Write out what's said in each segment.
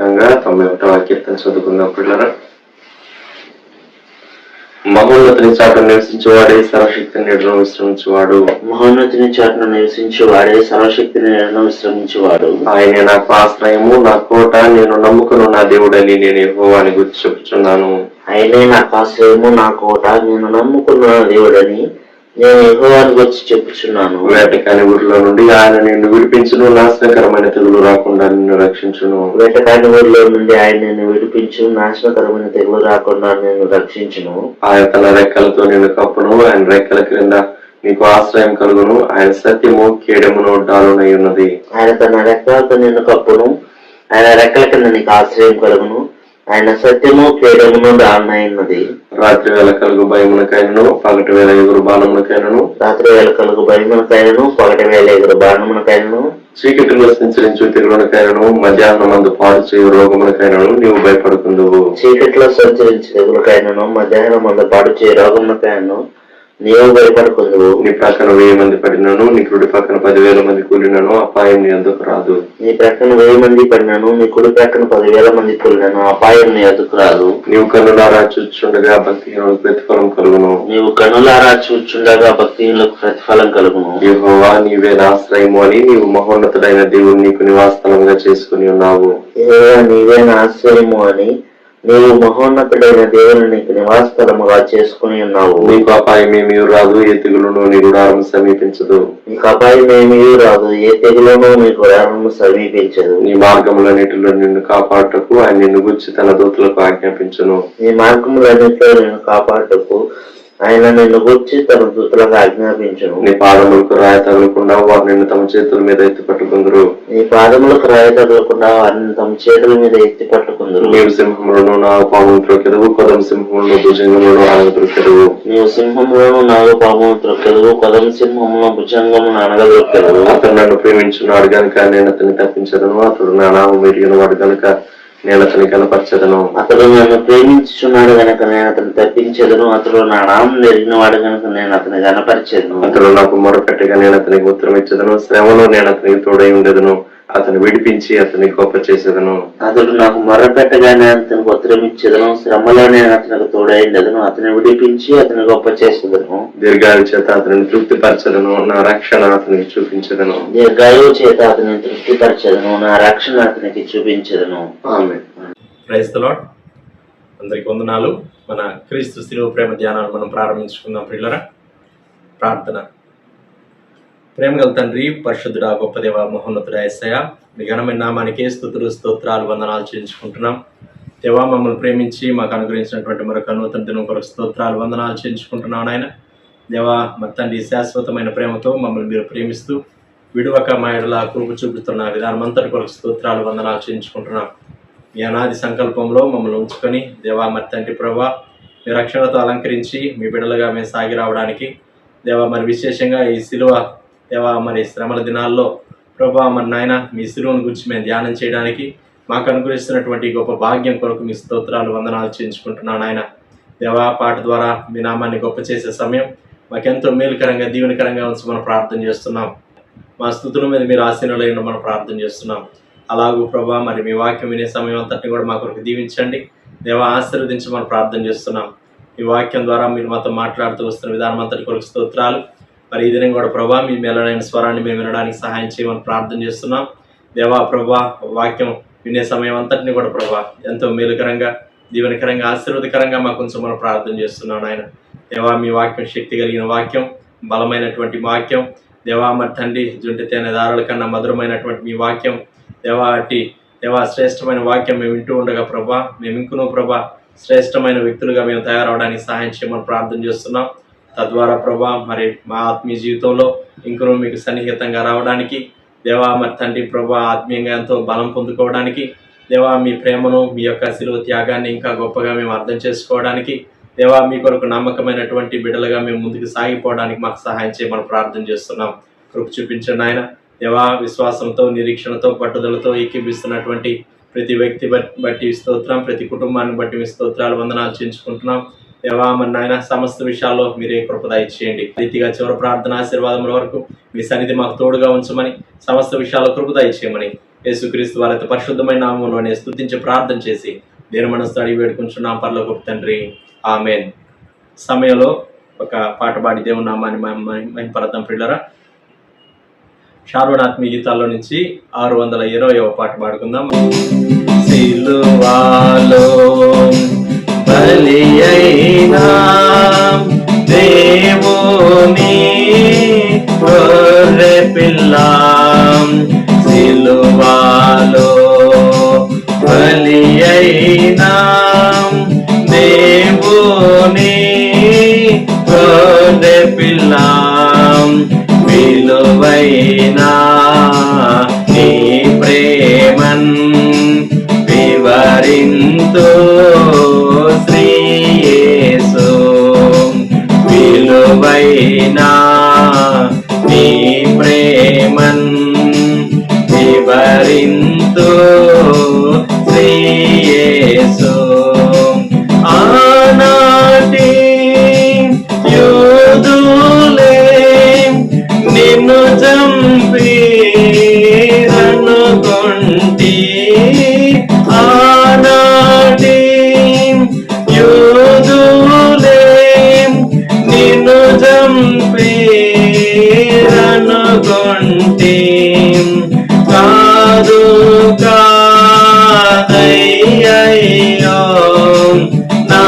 ప్రత్యేకంగా 91వ కీర్తన చదువుకుందాం పిల్లరా. మహోన్నతుని చాటున నివసించేవాడే సర్వశక్తిని నీడలో విశ్రమించేవాడు. మహోన్నతుని చాటున నివసించేవాడే సర్వశక్తిని నీడలో విశ్రమించేవాడు. ఆయనే నాకు ఆశ్రయము, నా కోట, నేను నమ్ముకున్న నా దేవుడని నేను యెహోవాని గురించి చెప్పుచున్నాను. ఆయనే నాకు ఆశ్రయము, నా కోట, నేను నమ్ముకున్న నా దేవుడని నేను యెహోవాని గురించి చెప్పుచున్నాను. వేటకాని ఊరిలో నుండి ఆయన నిన్ను విడిపించును, నాశనకరమైన తెగులు రాకుండా నిన్ను రక్షించును. వేటకాని ఊరిలో నుండి ఆయన నిన్ను విడిపించు, నాశనకరమైన తెగులు రాకుండా నిన్ను రక్షించును. ఆయన తన రెక్కలతో నిన్ను కప్పును, ఆయన రెక్కల క్రింద నీకు ఆశ్రయం కలుగును. ఆయన సత్యము కేడమును డాలునై ఉన్నది. ఆయన తన రెక్కలతో నిన్ను కప్పును, ఆయన రెక్కల కింద నీకు ఆశ్రయం కలుగును. ఆయన సత్యము కేడమును డాలునై ఉన్నది. రాత్రి వేళ కలుగు భయమునకైనను, పగటి వేళ ఎగురు బాణమునకైనను, రాత్రి వేళ కలుగు భయమునకైనను, పగటి వేళ ఎగురు బాణమునకైనను, చీకటిలో సంచరించు తెగులునకైనను, మధ్యాహ్నమందు పాడు చేయు రోగమునకైనను నీవు భయపడుకుందువు. చీకటిలో సంచరించు తెగులకైనను, మధ్యాహ్నమందు పాడు చేయు రోగమునకైనను నీవు భయపడుకుందువు. నీ ప్రక్కన 1000 మంది పడినను, నీ కుడి పక్కన 10,000 మంది కూలినను అపాయం నీ అందుకు రాదు. నీ ప్రక్కన 1000 మంది పడినను, నీ కుడి ప్రక్కన 10,000 మంది కూలినను అపాయం నీ అందుకు రాదు. నీవు కన్నులారా చూచుండగా భక్తిహీనులకు ప్రతిఫలం కలుగును. నీవు కన్నులారా చూచుండగా భక్తిహీనులకు ప్రతిఫలం కలుగును. యెహోవా నీవే నా ఆశ్రయము అని నీవు మహోన్నతుడైన దేవుడు నీకు నివాసస్థలంగా చేసుకుని ఉన్నావు. యెహోవా నీవే నా ఆశ్రయము అని నీవు మహోన్నతుడైన దేవుని నీకు నివాసస్థలముగా చేసుకుని ఉన్నావు. నీకు అపాయమేమీ రాదు, ఏ తెగులును నీ గుడారం సమీపించదు. నీకు అపాయమేమీ రాదు, ఏ తెగులును నీ గుడారము సమీపించదు. నీ మార్గములన్నిటిలో నిన్ను కాపాడుటకు ఆయన నిన్ను గురించి తన దూతలకు ఆజ్ఞాపించును. నీ మార్గములన్నిటిలో నిన్ను కాపాడుటకు ఆయన నిన్ను గురించి తన దూతలకు ఆజ్ఞాపించును. నీ పాదములకు రాయి తగలకుండా వారు నిన్ను తమ చేతుల మీద ఎత్తి పట్టుకుందరు. నీ పాదములకు రాయి తగలకుండా వారిని తమ చేతుల మీద ఎత్తి పట్టుకుందరు. నీవు సింహములను నాగపామును త్రొక్కెదవు, కొదమ సింహములను భుజంగములను అనగదొక్కెదవు. నీవు సింహములను నాగపామును త్రొక్కెదవు, కొదమ సింహములను భుజంగములను అనగదొక్కెదవు. అతడు నన్ను ప్రేమించున్నాడు గనుక నేను అతన్ని తప్పించదను, అతడు నా నామం ఎరిగిన వాడు గనుక నేను అతని కనపరచదను. అతడు నన్ను ప్రేమించుచున్నాడు గనక నేను అతను తప్పించదను, అతడు నా నామం ఎరిగిన వాడు గనక నేను అతని కనపరచదను. అతడు నాకు మొరపెట్టగా నేను అతనికి ఉత్తరం ఇచ్చదను, శ్రమలో నేను అతనికి తోడై ఉండేదను, అతను విడిపించి అతని గొప్ప చేసేదను. అతడు నాకు మొరపెట్టగా నేను అతనికి ఉత్తరం ఇచ్చేదను, శ్రమలో నేను అతనికి తోడై ఉండేదను, అతని విడిపించి అతని గొప్ప చేసేదను. దీర్ఘాయు చేత అతనిని తృప్తిపరచదను, నా రక్షణ అతనికి చూపించదను. దీర్ఘాయువు చేత అతని తృప్తిపరచదను, నా రక్షణ అతనికి చూపించదను. ఆమేన్. Praise the lord. అందరికి వందనాలు. మన క్రీస్తు శిలువ ప్రేమ ధ్యానాలు మనం ప్రారంభించుకుందాం పిల్లరా. ప్రార్థన. ప్రేమగల తండ్రి, పరిశుద్ధుడా, గొప్ప దేవ, మహోన్నతుడా యేసయ్య, మీ ఘనమైన నామానికి స్తుతులు స్తోత్రాలు వందనాలు చెల్లించుకుంటున్నాం. దేవా, మమ్మల్ని ప్రేమించి మాకు అనుగ్రహించినటువంటి మరొక నూతన దినం కొరకు స్తోత్రాలు వందనాలు చెల్లించుకుంటున్నాం నాయన. దేవా, మా తండ్రి శాశ్వతమైన ప్రేమతో మమ్మల్ని మీరు ప్రేమిస్తూ విడువక మా ఎడల కృప చూపుతున్న విధానం అంతటి కొరకు స్తోత్రాలు వందనాలు చెల్లించుకుంటున్నాం. మీ అనాది సంకల్పంలో మమ్మల్ని ఉంచుకొని దేవా, మరి తండ్రి ప్రభా, మీ రక్షణతో అలంకరించి మీ బిడ్డలుగా మేము సాగి రావడానికి దేవా, మరి విశేషంగా ఈ సిలువ దేవా, మరి శ్రమల దినాల్లో ప్రభా, మరి నాయన మీ సిలువను గురించి మేము ధ్యానం చేయడానికి మాకు అనుగ్రహిస్తున్నటువంటి గొప్ప భాగ్యం కొరకు మీ స్తోత్రాలు వందనాలు చేయించుకుంటున్నాను నాయన. దేవా, పాట ద్వారా మీ నామాన్ని గొప్ప చేసే సమయం మాకెంతో మేలుకరంగా దీవెనకరంగా ఉంచి మనం ప్రార్థన చేస్తున్నాం. మా స్తుతుల మీద మీరు ఆశీనులైన మనం ప్రార్థన చేస్తున్నాం. అలాగూ ప్రభా, మరి మీ వాక్యం వినే సమయం అంతటిని కూడా మా కొరకు దీవించండి. దేవా, ఆశీర్వదించి మనం ప్రార్థన చేస్తున్నాం. ఈ వాక్యం ద్వారా మీరు మాతో మాట్లాడుతూ వస్తున్న విధానం అంతటి కొరకు స్తోత్రాలు. మరి ఈ దినం కూడా ప్రభా, మీ మేలైన స్వరాన్ని మేము వినడానికి సహాయం చేయమని ప్రార్థన చేస్తున్నాం. దేవా ప్రభా, వాక్యం వినే సమయం అంతటిని కూడా ప్రభా ఎంతో మేలుకరంగా దీవెనకరంగా ఆశీర్వదకరంగా మాకు కొంచెం మనం ప్రార్థన చేస్తున్నాం ఆయన. దేవా, మీ వాక్యం శక్తి కలిగిన వాక్యం, బలమైనటువంటి వాక్యం. దేవా, మరి తండ్రి జుంటి తేనె దారుల కన్నా మధురమైనటువంటి మీ వాక్యం దేవా, దేవా శ్రేష్టమైన వాక్యం మేము వింటూ ఉండగా ప్రభా, మేము ఇంకనూ ప్రభా శ్రేష్టమైన వ్యక్తులుగా మేము తయారవడానికి సహాయం చేయమని ప్రార్థన చేస్తున్నాం. తద్వారా ప్రభా, మరి మా ఆత్మీయ జీవితంలో ఇంకనూ మీకు సన్నిహితంగా రావడానికి దేవా, మరి తండ్రి ప్రభా, ఆత్మీయంగా ఎంతో బలం పొందుకోవడానికి దేవా, మీ ప్రేమను మీ యొక్క శిలువ త్యాగాన్ని ఇంకా గొప్పగా మేము అర్థం చేసుకోవడానికి దేవా, మీ కొరకు నమ్మకమైనటువంటి బిడ్డలుగా మేము ముందుకు సాగిపోవడానికి మాకు సహాయం చేయమని ప్రార్థన చేస్తున్నాం. కృప చూపించండి ఆయన. దేవా, విశ్వాసంతో నిరీక్షణతో పట్టుదలతో ఏకీభిస్తున్నటువంటి ప్రతి వ్యక్తి బట్టి స్తోత్రం, ప్రతి కుటుంబాన్ని బట్టి మీ స్తోత్రాలు వందనాలు చెల్లించుకుంటున్నాం. దేవా, మరి నాయన సమస్త విషయాల్లో మీరే కృప దయచేయండి. రీతిగా చివరి ప్రార్థన ఆశీర్వాదముల వరకు మీ సన్నిధి మాకు తోడుగా ఉంచమని, సమస్త విషయాల్లో కృప దయచేయమని యేసుక్రీస్తు వారి పరిశుద్ధమైన నామములోనే స్తుతించి ప్రార్థన చేసి దేని మనసు అడిగి వేడుకుంటున్నాం పరలోకపు తండ్రి, ఆమేన్. సమయంలో ఒక పాట పాడి దేవుని నామాన్ని మహిమపరదాం ప్రియులారా. షార్వన్ ఆత్మీయ గీతాల్లో నుంచి 620వ పాట పాడుకుందాం. సిలువాలో బలి అయినా దేవుని గొర్రె పిల్ల, సిలువాలో బలి అయినా దేవుని గొర్రె పిల్ల, విలువైనా నీ ప్రేమన్ వివరింతు శ్రీ యేసు, విలువైనా నీ ప్రేమన్ వివరింతు శ్రీ యేసు. ఆనాటి యూదులే నిన్ను చంపిరనుకొంటి, ఆనాటి యూదులే నిన్ను చంపిరనుకొంటి, కాదు కాదయ్యయ్యో నా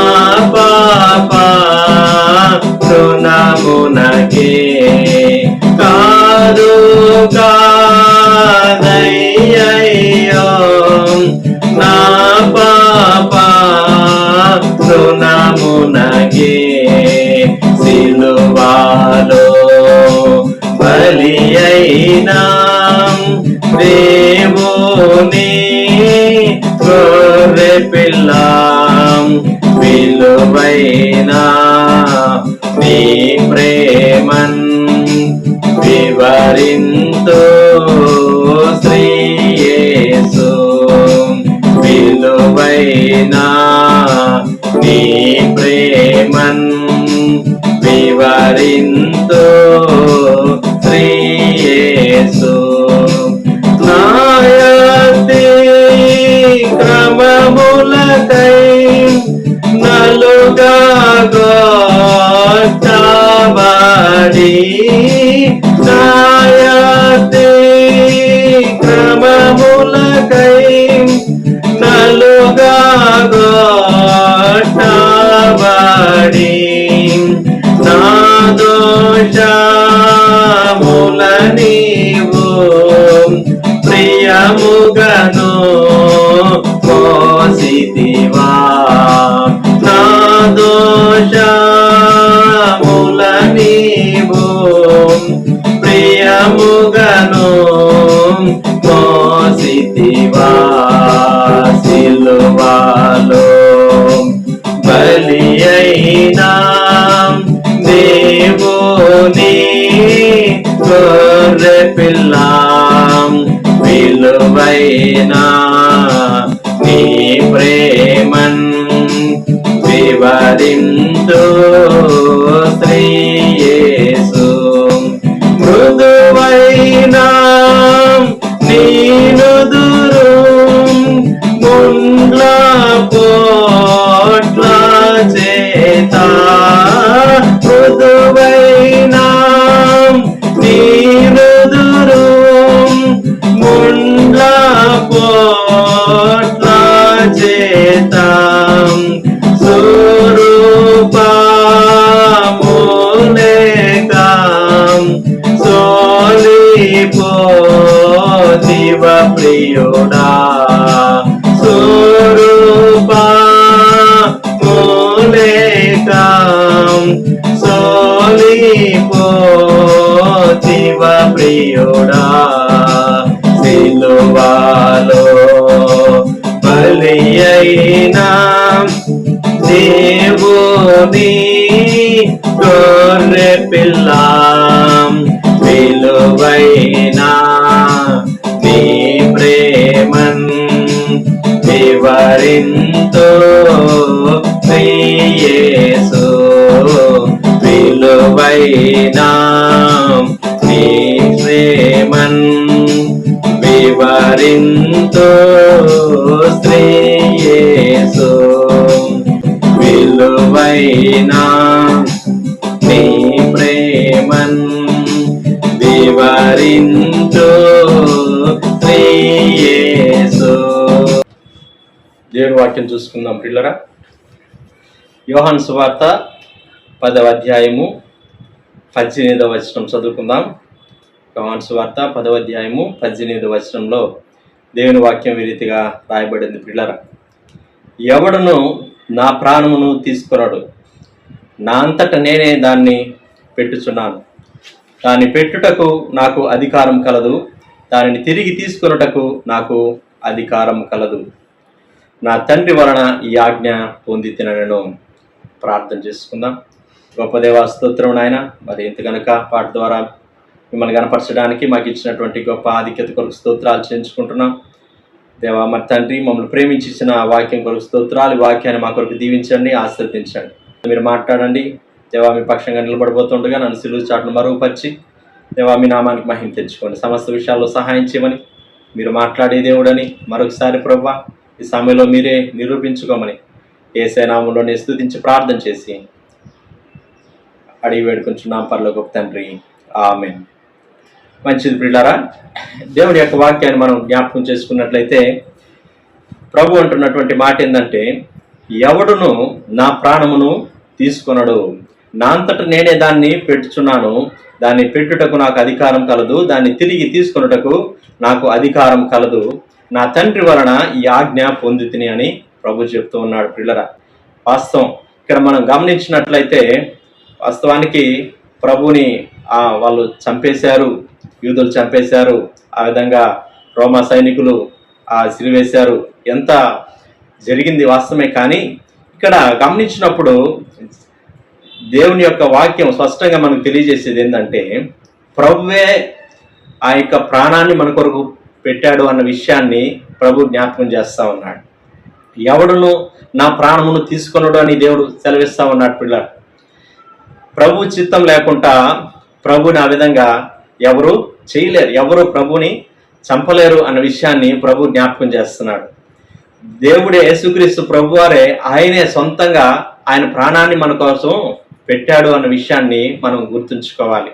పాప రుణమునకే, కాదు కాదయ్యయ్యో నా పాప రుణమునకే, సిలువాలో బలి అయినా దేవుని గొర్రె పిల్ల, విలువైనా నీ ప్రేమన్ వివరింతు శ్రీ యేసు, విలువైనా నీ ప్రేమన్ వివరింతు శ్రీ యేసు. నాయతి క్రమములకై నలుగా గొట్టబడి, నాయతి క్రమములకై నలుగా గొట్టబడి, నా దోషముల నీవు ప్రియముగను మోసితివా, నా దోషముల నీవు ప్రియముగను మోసితివా, సిలువాలో బలి అయినా దేవుని గొర్రె పిల్ల, విలువైనా నీ ప్రేమన్ వివరింతు శ్రీ యేసు, మృదువైనా నీ నుదురు ముండ్ల పోట్ల చేత, మృదువైనా నీ నుదురు ముండ్ల పోట్ల చేత, స్వరూపములేక సోలిపోతివ ప్రియుడా, స్వరూపములేక సోలిపోతివ ప్రియుడా, సిలువాలో బలి అయినా దేవుని గొర్రె పిల్ల, విలువైనా నీ ప్రేమన్ వివరింతు శ్రీ యేసు, విలువైనా నీ ప్రేమన్ వివరింతు శ్రీయేసు విలువైనా నీ ప్రేమన్ వివరింతు శ్రీయేసు. దేవుని వాక్యం చూసుకుందాం పిల్లరా. యోహాను సువార్త 10వ అధ్యాయము 18వ వచనం చదువుకుందాం. యోహాను సువార్త 10వ అధ్యాయము 18వ వచనంలో దేవుని వాక్యం ఈ రీతిగా రాయబడింది పిల్లరా. ఎవడును నా ప్రాణమును తీసుకొనడు, నా అంతట నేనే దాన్ని పెట్టుచున్నాను. దాన్ని పెట్టుటకు నాకు అధికారం కలదు, దానిని తిరిగి తీసుకొనుటకు నాకు అధికారం కలదు. నా తండ్రి వలన ఈ ఆజ్ఞ పొంది తినను. ప్రార్థన చేసుకుందాం. గొప్ప దేవా స్తోత్రం నాయన, మరి ఇంత కనుక పాట ద్వారా మిమ్మల్ని కనపరచడానికి మాకు ఇచ్చినటువంటి గొప్ప ఆధిక్యత కొరకు స్తోత్రాలు చేయించుకుంటున్నాం. దేవా మరి తండ్రి, మమ్మల్ని ప్రేమించి ఇచ్చిన వాక్యం కొరకు స్తోత్రాలు. ఈ వాక్యాన్ని మా కొరకు దీవించండి, ఆశీర్వదించండి. మీరు మాట్లాడండి దేవా. మీ పక్షంగా నిలబడిపోతుండగా నన్ను సిలువ చాటును మరుగుపరిచి దేవా మీ నామానికి మహిమ తెచ్చుకోండి. సమస్త విషయాల్లో సహాయం చేయమని, మీరు మాట్లాడే దేవుడని మరొకసారి ప్రభువా ఈ సమయంలో మీరే నిరూపించుకోమని యేసయ్య నామములోనే స్తుతించి ప్రార్థన చేసి అడిగి వేడుకుంటున్నాం పరలోకపు తండ్రి, ఆమేన్. మంచిది ప్రియులారా, దేవుడి యొక్క వాక్యాన్ని మనం జ్ఞాపకం చేసుకున్నట్లయితే ప్రభు అంటున్నటువంటి మాట ఏంటంటే, ఎవడును నా ప్రాణమును తీసుకొనడు, నా అంతట నేనే దాన్ని పెట్టుచున్నాను, దాన్ని పెట్టుటకు నాకు అధికారం కలదు, దాన్ని తిరిగి తీసుకొనుటకు నాకు అధికారం కలదు. నా తండ్రి వలన ఈ ఆజ్ఞ పొంది తిని అని ప్రభు చెప్తూ ఉన్నాడు పిల్లరా. వాస్తవం ఇక్కడ మనం గమనించినట్లయితే వాస్తవానికి ప్రభుని వాళ్ళు చంపేశారు, యూదులు చంపేశారు, ఆ విధంగా రోమా సైనికులు సిరివేశారు. ఎంత జరిగింది వాస్తవమే. కానీ ఇక్కడ గమనించినప్పుడు దేవుని యొక్క వాక్యం స్పష్టంగా మనకు తెలియజేసేది ఏంటంటే, ప్రభువే ఆ యొక్క ప్రాణాన్ని మన కొరకు పెట్టాడు అన్న విషయాన్ని ప్రభు జ్ఞాపకం చేస్తా ఉన్నాడు. ఎవడును నా ప్రాణమును తీసుకొనడు అని దేవుడు సెలవిస్తా ఉన్నాడు పిల్లలు. ప్రభు చిత్తం లేకుండా ప్రభుని ఆ విధంగా ఎవరు చేయలేరు, ఎవరు ప్రభుని చంపలేరు అన్న విషయాన్ని ప్రభు జ్ఞాపకం చేస్తున్నాడు. దేవుడే యేసుక్రీస్తు ప్రభువారే ఆయనే సొంతంగా ఆయన ప్రాణాన్ని మన కోసం పెట్టాడు అన్న విషయాన్ని మనం గుర్తుంచుకోవాలి.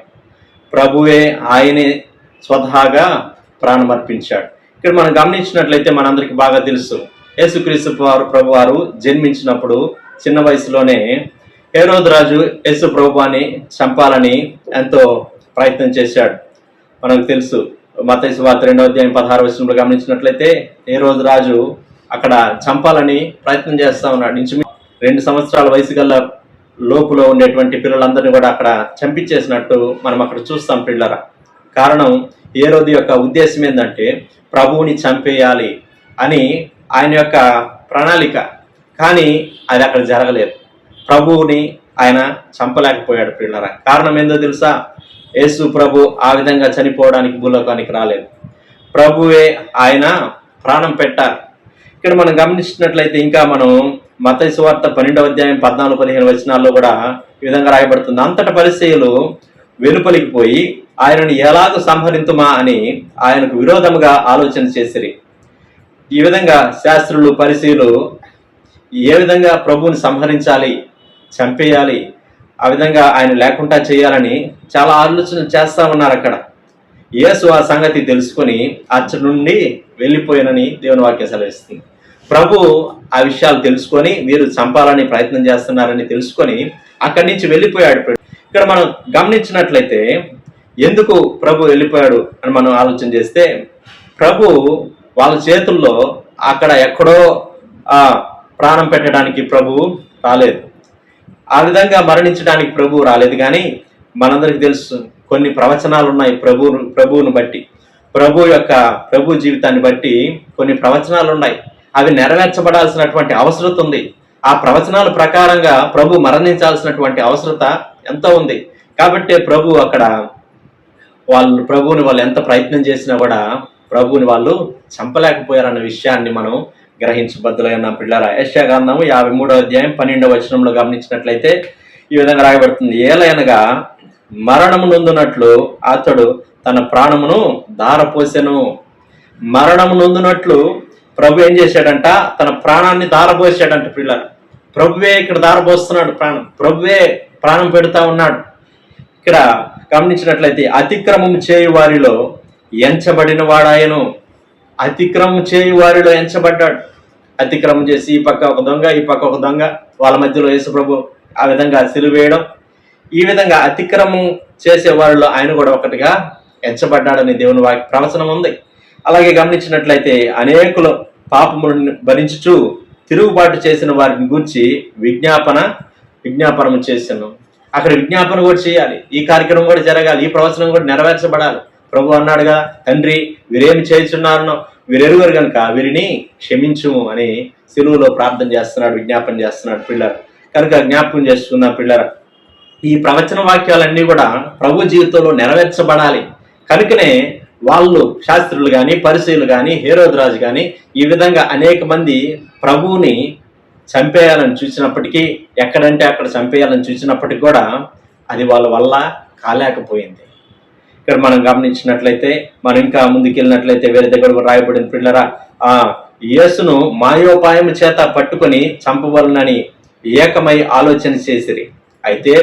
ప్రభువే ఆయనే స్వతహాగా ప్రాణం అర్పించాడు. ఇక్కడ మనం గమనించినట్లయితే మనందరికీ బాగా తెలుసు, యేసుక్రీస్తు ప్రభువారు జన్మించినప్పుడు చిన్న వయసులోనే హేరోదు రాజు యేసు ప్రభువాన్ని చంపాలని ఎంతో ప్రయత్నం చేశాడు. మనకు తెలుసు, మత్తయి సువార్త 2వ అధ్యాయం 16వ వచనంలో గమనించినట్లయితే హేరోదు రాజు అక్కడ చంపాలని ప్రయత్నం చేస్తా ఉన్నాడు. ఇంచుమించు 2 సంవత్సరాల వయసు గల లోపులో ఉండేటువంటి పిల్లలందరినీ కూడా అక్కడ చంపించేసినట్టు మనం అక్కడ చూస్తాం పిల్లరా. కారణం హేరోదు యొక్క ఉద్దేశం ఏంటంటే ప్రభువుని చంపేయాలి అని ఆయన యొక్క ప్రణాళిక. కానీ అది అక్కడ జరగలేదు. ప్రభువుని ఆయన చంపలేకపోయాడు పిల్లరా. కారణం ఏందో తెలుసా? యేసు ప్రభు ఆ విధంగా చనిపోవడానికి భూలోకానికి రాలేదు. ప్రభువే ఆయన ప్రాణం పెట్టారు. ఇక్కడ మనం గమనించినట్లయితే ఇంకా మనం మత్తయి సువార్త 12వ అధ్యాయం 14-15 వచనాల్లో కూడా ఈ విధంగా రాయబడుతుంది. అంతటా పరిసయ్యులు వెలుపలికి పోయి ఆయనను ఎలాగో సంహరింతుమా అని ఆయనకు విరోధముగా ఆలోచన చేసిరి. ఈ విధంగా శాస్త్రులు పరిసయ్యులు ఏ విధంగా ప్రభువుని సంహరించాలి, చంపేయాలి, ఆ విధంగా ఆయన లేకుండా చేయాలని చాలా ఆలోచన చేస్తా ఉన్నారు. అక్కడ యేసు ఆ సంగతి తెలుసుకొని అచ్చటి నుండి వెళ్ళిపోయానని దేవుని వాక్యం సెలవిస్తుంది. ప్రభు ఆ విషయాలు తెలుసుకొని వీరు చంపాలని ప్రయత్నం చేస్తున్నారని తెలుసుకొని అక్కడి నుంచి వెళ్ళిపోయాడు. ఇక్కడ మనం గమనించినట్లయితే ఎందుకు ప్రభు వెళ్ళిపోయాడు అని మనం ఆలోచన చేస్తే, ప్రభు వాళ్ళ చేతుల్లో అక్కడ ఎక్కడో ప్రాణం పెట్టడానికి ప్రభు రాలేదు, ఆ విధంగా మరణించడానికి ప్రభు రాలేదు. కానీ మనందరికి తెలుసు కొన్ని ప్రవచనాలు ఉన్నాయి ప్రభువును బట్టి, ప్రభు జీవితాన్ని బట్టి కొన్ని ప్రవచనాలు ఉన్నాయి. అవి నెరవేర్చబడాల్సినటువంటి అవసరత ఉంది. ఆ ప్రవచనాల ప్రకారంగా ప్రభు మరణించాల్సినటువంటి అవసరత ఎంతో ఉంది. కాబట్టి ప్రభు అక్కడ ప్రభువుని వాళ్ళు ఎంత ప్రయత్నం చేసినా కూడా ప్రభువుని వాళ్ళు చంపలేకపోయారన్న విషయాన్ని మనం గ్రహించబద్దులై ఉన్న పిల్లరా. యెషయా గ్రంథము 53వ అధ్యాయం 12వ వచనంలో గమనించినట్లయితే ఈ విధంగా రాయబడుతుంది. ఏలయనగా మరణము నొందునట్లు అతడు తన ప్రాణమును ధారపోసెను. మరణము నొందినట్లు ప్రభు ఏం చేశాడంట, తన ప్రాణాన్ని దారబోసాడంట పిల్లలు. ప్రభువే ఇక్కడ దారబోస్తున్నాడు ప్రాణం, ప్రభువే ప్రాణం పెడతా ఉన్నాడు. ఇక్కడ గమనించినట్లయితే అతిక్రమం చేయు వారిలో ఎంచబడిన వాడాయను. అతిక్రమం చేయు వారిలో ఎంచబడ్డాడు. అతిక్రమం చేసి ఈ పక్క ఒక దొంగ, ఈ పక్క ఒక దొంగ, వాళ్ళ మధ్యలో యేసు ప్రభు ఆ విధంగా సిలువ వేయడం, ఈ విధంగా అతిక్రమం చేసే వారిలో ఆయన కూడా ఒకటిగా ఎంచబడ్డాడని దేవుని వాక్య ప్రవచనం ఉంది. అలాగే గమనించినట్లయితే అనేకులు పాపములను భరించుచు తిరుగుబాటు చేసిన వారిని గూర్చి విజ్ఞాపనం చేశాను. అక్కడ విజ్ఞాపన కూడా చేయాలి, ఈ కార్యక్రమం కూడా జరగాలి, ఈ ప్రవచనం కూడా నెరవేర్చబడాలి. ప్రభు అన్నాడుగా, తండ్రి వీరేమి చేయుచున్నారనో వీరెరుగరు కనుక వీరిని క్షమించుము అని సిలువలో ప్రార్థన చేస్తున్నాడు, విజ్ఞాపన చేస్తున్నాడు పిల్లలు. కనుక జ్ఞాపకం చేసుకుందాం పిల్లలు, ఈ ప్రవచన వాక్యాలన్నీ కూడా ప్రభు జీవితంలో నెరవేర్చబడాలి. కనుకనే వాళ్ళు శాస్త్రులు కానీ, పరిసయ్యులు కానీ, హేరోదు రాజు కానీ ఈ విధంగా అనేక మంది ప్రభువుని చంపేయాలని చూసినప్పటికీ, ఎక్కడంటే అక్కడ చంపేయాలని చూసినప్పటికీ కూడా అది వాళ్ళ వల్ల కాలేకపోయింది. ఇక్కడ మనం గమనించినట్లయితే, మనం ఇంకా ముందుకెళ్ళినట్లయితే వేరే దగ్గర రాయబడిన పిల్లరా, యేసును మాయోపాయం చేత పట్టుకొని చంపవలనని ఏకమై ఆలోచన చేసిరి. అయితే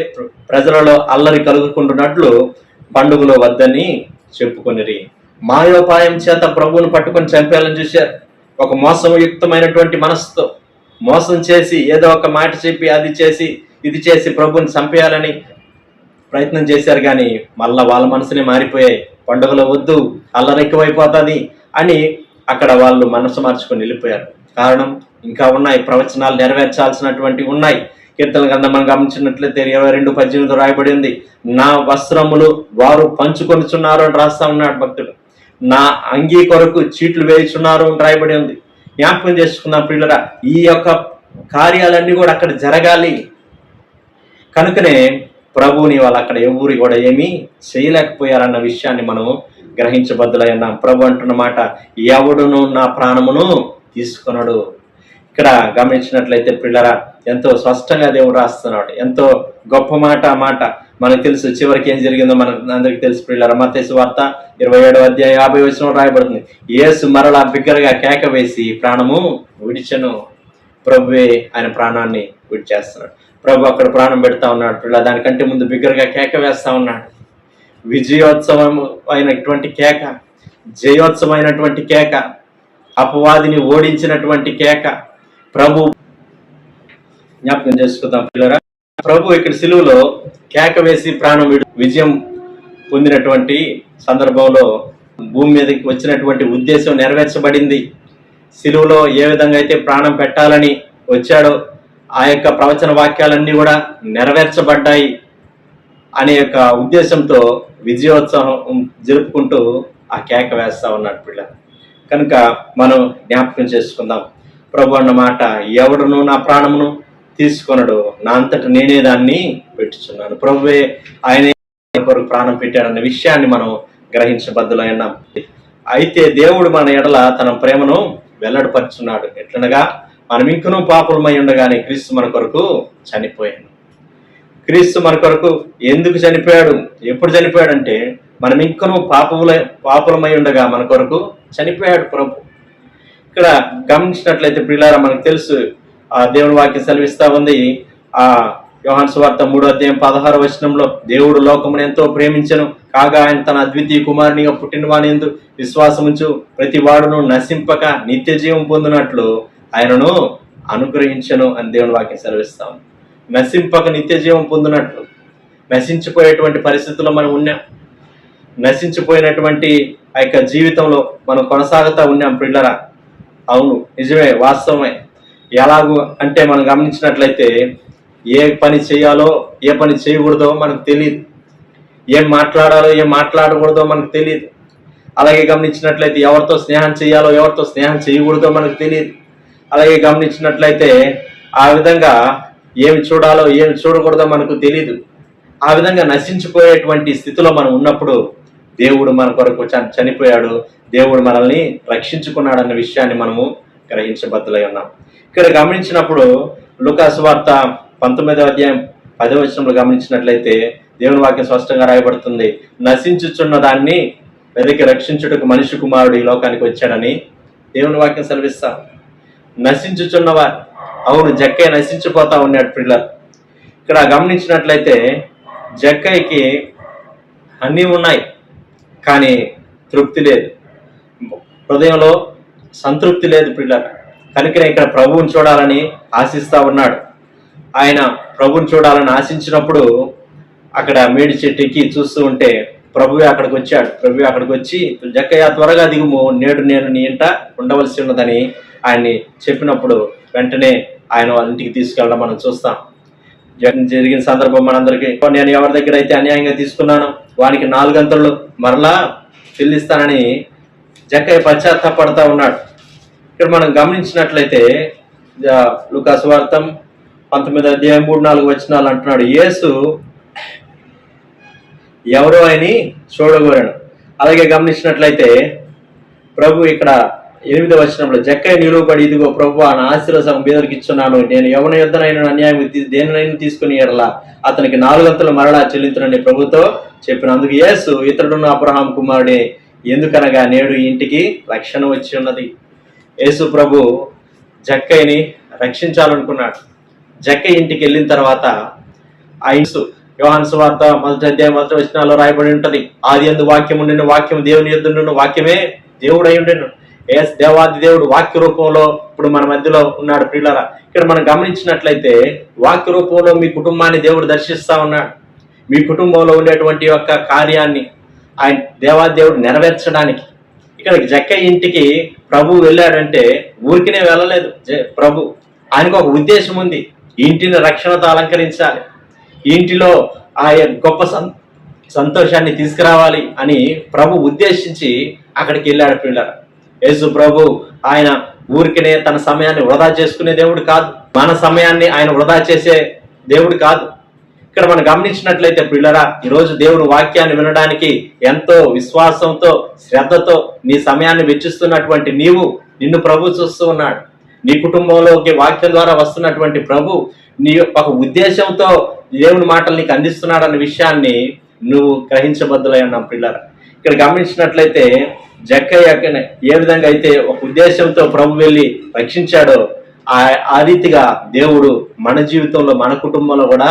ప్రజలలో అల్లరి కలుగుకుంటున్నట్లు పండుగలో వద్దని చెప్పుకొనిరి. మాయోపాయం చేత ప్రభువును పట్టుకొని చంపేయాలని చూశారు. ఒక మోసయుక్తమైనటువంటి మనసుతో మోసం చేసి ఏదో ఒక మాట చెప్పి అది చేసి ఇది చేసి ప్రభువుని చంపేయాలని ప్రయత్నం చేశారు. కానీ మళ్ళా వాళ్ళ మనసునే మారిపోయాయి. పండుగలో వద్దు, అల్లరి ఎక్కువైపోతుంది అని అక్కడ వాళ్ళు మనసు మార్చుకొని వెళ్ళిపోయారు. కారణం ఇంకా ఉన్నాయి, ప్రవచనాలు నెరవేర్చాల్సినటువంటివి ఉన్నాయి. కీర్తన గ్రంథం మనం గమనించినట్లయితే 22:18 రాయబడి ఉంది, నా వస్త్రములు వారు పంచుకొనిచున్నారు అని రాస్తా ఉన్నాడు భక్తుడు. నా అంగీ కొరకు చీట్లు వేయుచున్నారు అని రాయబడి ఉంది. జ్ఞాపకం చేసుకున్న పిల్లరా, ఈ యొక్క కార్యాలన్నీ కూడా అక్కడ జరగాలి. కనుకనే ప్రభువుని వాళ్ళు అక్కడ ఎవరు కూడా ఏమీ చేయలేకపోయారన్న విషయాన్ని మనం గ్రహించబద్దులై ఉన్నాం. ప్రభు అంటున్న మాట, ఎవడును నా ప్రాణమును తీసుకొనడు. ఇక్కడ గమనించినట్లయితే పిల్లరా, ఎంతో స్పష్టంగా దేవుడు రాస్తున్నాడు. ఎంతో గొప్ప మాట మనకు తెలుసు. చివరికి ఏం జరిగిందో మనకు అందరికీ తెలుసు పిల్లరా. మత్తయి సువార్త 27:50 రాయబడుతుంది, యేసు మరలా బిగ్గరగా కేక వేసి ప్రాణము విడిచెను. ప్రభువే ఆయన ప్రాణాన్ని విడిచేస్తున్నాడు. ప్రభు అక్కడ ప్రాణం పెడతా ఉన్నాడు పిల్ల. దానికంటే ముందు బిగ్గరగా కేక వేస్తా ఉన్నాడు. విజయోత్సవం అయినటువంటి కేక, జయోత్సవమైనటువంటి కేక, అపవాదిని ఓడించినటువంటి కేక ప్రభు. జ్ఞాపకం చేసుకుందాం పిల్లరా, ప్రభు ఇక్కడ సిలువలో కేక వేసి ప్రాణం విజయం పొందినటువంటి సందర్భంలో భూమి మీదకి వచ్చినటువంటి ఉద్దేశం నెరవేర్చబడింది. సిలువలో ఏ విధంగా అయితే ప్రాణం పెట్టాలని వచ్చాడో ఆ యొక్క ప్రవచన వాక్యాలన్నీ కూడా నెరవేర్చబడ్డాయి అనే యొక్క ఉద్దేశంతో విజయోత్సవం జరుపుకుంటూ ఆ కేక వేస్తా ఉన్నాడు పిల్ల. కనుక మనం జ్ఞాపకం చేసుకుందాం, ప్రభు అన్న మాట, ఎవడును నా ప్రాణమును తీసుకొనడు, నా అంతట నేనే దాన్ని పెట్టుచున్నాను. ప్రభువే ఆయన కొరకు ప్రాణం పెట్టాడన్న విషయాన్ని మనం గ్రహించబద్దులై ఉన్నాం. అయితే దేవుడు మన ఎడల తన ప్రేమను వెల్లడిపరుచున్నాడు. ఎట్లనగా మనం ఇంకనూ పాపులమై ఉండగానే క్రీస్తు మన కొరకు చనిపోయాడు. క్రీస్తు మన కొరకు ఎందుకు చనిపోయాడు, ఎప్పుడు చనిపోయాడంటే మనం ఇంకనూ పాపులమై ఉండగా మన కొరకు చనిపోయాడు ప్రభు. ఇక్కడ గమనించినట్లయితే ప్రియులారా, మనకు తెలుసు ఆ దేవుని వాక్యం సెలవిస్తా ఉంది. ఆ యోహాను సువార్త 3:16 దేవుడు లోకమును ఎంతో ప్రేమించెను, కాగా ఆయన తన అద్వితీయ కుమారునిగా పుట్టిన వానియందు విశ్వాసముంచు ప్రతి వాడును నశింపక నిత్య జీవం పొందినట్లు ఆయనను అనుగ్రహించను అని దేవుని వాక్యం సెలవిస్తాం. నశింపక నిత్య జీవం పొందినట్లు. నశించిపోయేటువంటి పరిస్థితుల్లో మనం ఉన్నాం. నశించిపోయినటువంటి ఆ యొక్క జీవితంలో మనం కొనసాగుతూ ఉన్నాం పిల్లరా. అవును, నిజమే, వాస్తవమే. ఎలాగూ అంటే మనం గమనించినట్లయితే ఏ పని చేయాలో ఏ పని చేయకూడదో మనకు తెలియదు. ఏం మాట్లాడాలో ఏం మాట్లాడకూడదో మనకు తెలియదు. అలాగే గమనించినట్లయితే ఎవరితో స్నేహం చేయాలో ఎవరితో స్నేహం చేయకూడదో మనకు తెలియదు. అలాగే గమనించినట్లయితే ఆ విధంగా ఏమి చూడాలో ఏమి చూడకూడదో మనకు తెలియదు. ఆ విధంగా నశించిపోయేటువంటి స్థితిలో మనం ఉన్నప్పుడు దేవుడు మన కొరకు చనిపోయాడు, దేవుడు మనల్ని రక్షించుకున్నాడన్న విషయాన్ని మనము గ్రహించబద్దులై ఉన్నాం. ఇక్కడ గమనించినప్పుడు లూకా సువార్త 19:10 గమనించినట్లయితే దేవుని వాక్యం స్పష్టంగా రాయబడుతుంది, నశించుచున్న దాన్ని వెదకి రక్షించుటకు మనిషి కుమారుడు ఈ లోకానికి వచ్చాడని దేవుని వాక్యం సెలవిస్తాం. నశించుచున్నవారు, అవును జక్కయ్య నశించిపోతా ఉన్నాడు పిల్లలు. ఇక్కడ గమనించినట్లయితే జక్కయ్యకి అన్నీ ఉన్నాయి కానీ తృప్తి లేదు, హృదయంలో సంతృప్తి లేదు పిల్లలు. కనుకనే ఇక్కడ ప్రభువుని చూడాలని ఆశిస్తా ఉన్నాడు. ఆయన ప్రభువుని చూడాలని ఆశించినప్పుడు అక్కడ మేడి చెట్టు ఎక్కి చూస్తూ ఉంటే ప్రభువే అక్కడికి వచ్చాడు. ప్రభువే అక్కడికి వచ్చి జక్కయ్య త్వరగా దిగుము, నేడు నేను నీ ఇంట ఉండవలసి ఉన్నదని ఆయన్ని చెప్పినప్పుడు వెంటనే ఆయన వాళ్ళ ఇంటికి తీసుకెళ్ళడం మనం చూస్తాం. జరిగిన సందర్భం మనందరికీ, నేను ఎవరి దగ్గర అయితే అన్యాయంగా తీసుకున్నానో వానికి 4 గంటలు మరలా చెల్లిస్తానని జక్కయ్య పశ్చాత్తాపడతా ఉన్నాడు. ఇక్కడ మనం గమనించినట్లయితే లూకా సువార్త 19:3-4 అంటున్నాడు, యేసు ఎవరో అని చూడగోరాడు. అలాగే గమనించినట్లయితే ప్రభు ఇక్కడ 8వ వచనంలో జక్కయ్య నిలువబడి, ఇదిగో ప్రభు నా ఆశీర్వాద సగం బీదరికి ఇచ్చున్నాను, నేను ఎవరి యొద్దనైనా అన్యాయం దేనినైనా తీసుకుని ఎడలా అతనికి 4 గంటలు మరలా చెల్లించునని ప్రభుతో చెప్పినందుకు యేసు, ఇతరుడున్న అబ్రహాం కుమారుడే, ఎందుకనగా నేడు ఇంటికి రక్షణ వచ్చి ఉన్నది. యేసు ప్రభు జక్కయ్యని రక్షించాలనుకున్నాడు. జక్కయ్య ఇంటికి వెళ్ళిన తర్వాత యోహాను సువార్త 1:1 రాయబడి ఉంటది, ఆదియందు వాక్యం ఉండెను, వాక్యం దేవుని యొద్ద, వాక్యమే దేవుడు అయి ఉండెను. దేవాది దేవుడు వాక్య రూపంలో ఇప్పుడు మన మధ్యలో ఉన్నాడు ప్రియులారా. ఇక్కడ మనం గమనించినట్లయితే వాక్య రూపంలో మీ కుటుంబాన్ని దేవుడు దర్శిస్తా ఉన్నాడు. మీ కుటుంబంలో ఉండేటువంటి యొక్క కార్యాన్ని ఆయన దేవాది దేవుడు నెరవేర్చడానికి ఇక్కడ జక్కయ్య ఇంటికి ప్రభు వెళ్ళాడంటే ఊరికినే వెళ్ళలేదు. ప్రభు ఆయనకు ఒక ఉద్దేశం ఉంది, ఇంటిని రక్షణతో అలంకరించాలి, ఇంటిలో ఆ గొప్ప సంతోషాన్ని తీసుకురావాలి అని ప్రభు ఉద్దేశించి అక్కడికి వెళ్ళాడు పిల్లలు. యేసు ప్రభు ఆయన ఊరికినే తన సమయాన్ని వృధా చేసుకునే దేవుడు కాదు, మన సమయాన్ని ఆయన వృధా చేసే దేవుడు కాదు. ఇక్కడ మనం గమనించినట్లయితే పిల్లరా, ఈరోజు దేవుని వాక్యాన్ని వినడానికి ఎంతో విశ్వాసంతో శ్రద్ధతో నీ సమయాన్ని వెచ్చిస్తున్నటువంటి నిన్ను ప్రభు చూస్తూ ఉన్నాడు. నీ కుటుంబంలోకి వాక్యం ద్వారా వస్తున్నటువంటి ప్రభు నీ ఒక ఉద్దేశంతో దేవుని మాటలు నీకు అందిస్తున్నాడు అన్న విషయాన్ని నువ్వు గ్రహించబద్దులై ఉన్నావు పిల్లరా. ఇక్కడ గమనించినట్లయితే జక్కయ్య ఏ విధంగా అయితే ఒక ఉద్దేశంతో ప్రభు వెళ్ళి రక్షించాడో ఆ రీతిగా దేవుడు మన జీవితంలో మన కుటుంబంలో కూడా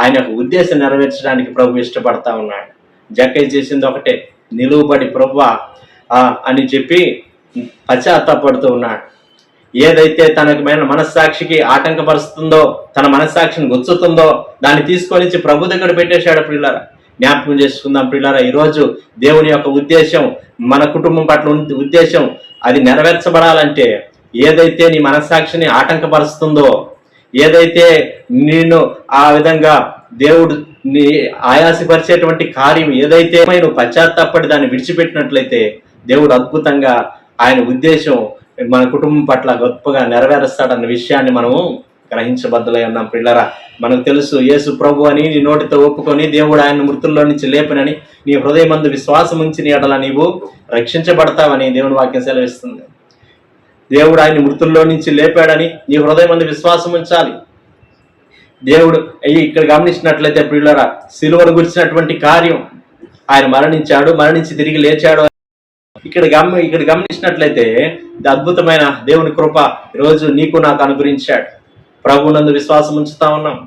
ఆయన ఉద్దేశం నెరవేర్చడానికి ప్రభు ఇష్టపడతా ఉన్నాడు. జక్కయ్య చేసింది ఒకటే, నిలువబడి ప్రభువా అని చెప్పి పశ్చాత్తాపడుతూ ఉన్నాడు. ఏదైతే తనకు మనస్సాక్షికి ఆటంకపరుస్తుందో, తన మనస్సాక్షిని గుచ్చుతుందో దాన్ని తీసుకొని ప్రభు దగ్గర పెట్టేశాడు పిల్లరా. జ్ఞాపకం చేసుకుందాం పిల్లరా, ఈరోజు దేవుని యొక్క ఉద్దేశం మన కుటుంబం పట్ల ఉద్దేశం అది నెరవేర్చబడాలంటే ఏదైతే నీ మనస్సాక్షిని ఆటంకపరుస్తుందో, ఏదైతే నిన్ను ఆ విధంగా దేవుడు నీ ఆయాసపరిచేటువంటి కార్యం ఏదైతే నువ్వు పశ్చాత్తాపడి దాన్ని విడిచిపెట్టినట్లయితే దేవుడు అద్భుతంగా ఆయన ఉద్దేశం మన కుటుంబం పట్ల గొప్పగా నెరవేరుస్తాడన్న విషయాన్ని మనము గ్రహించబద్దులై ఉన్నాం పిల్లరా. మనకు తెలుసు యేసు ప్రభు అని నీ నోటితో ఒప్పుకొని దేవుడు ఆయన మృతుల్లో నుంచి లేపనని నీ హృదయమందు విశ్వాసం ఉంచిన ఎడల నీవు రక్షించబడతావని దేవుని వాక్యం సెలవిస్తుంది. దేవుడు ఆయన మృతుల్లో నుంచి లేపాడని నీ హృదయమందు విశ్వాసం ఉంచాలి. దేవుడు ఇక్కడ గమనించినట్లయితే పిల్లరా, సిలువను గురించినటువంటి కార్యం ఆయన మరణించి తిరిగి లేచాడు. ఇక్కడ గమనించినట్లయితే అద్భుతమైన దేవుని కృప ఈరోజు నీకు నాకు అనుగ్రహించాడు. ప్రభువునందు విశ్వాసం ఉంచుతా ఉన్నాం,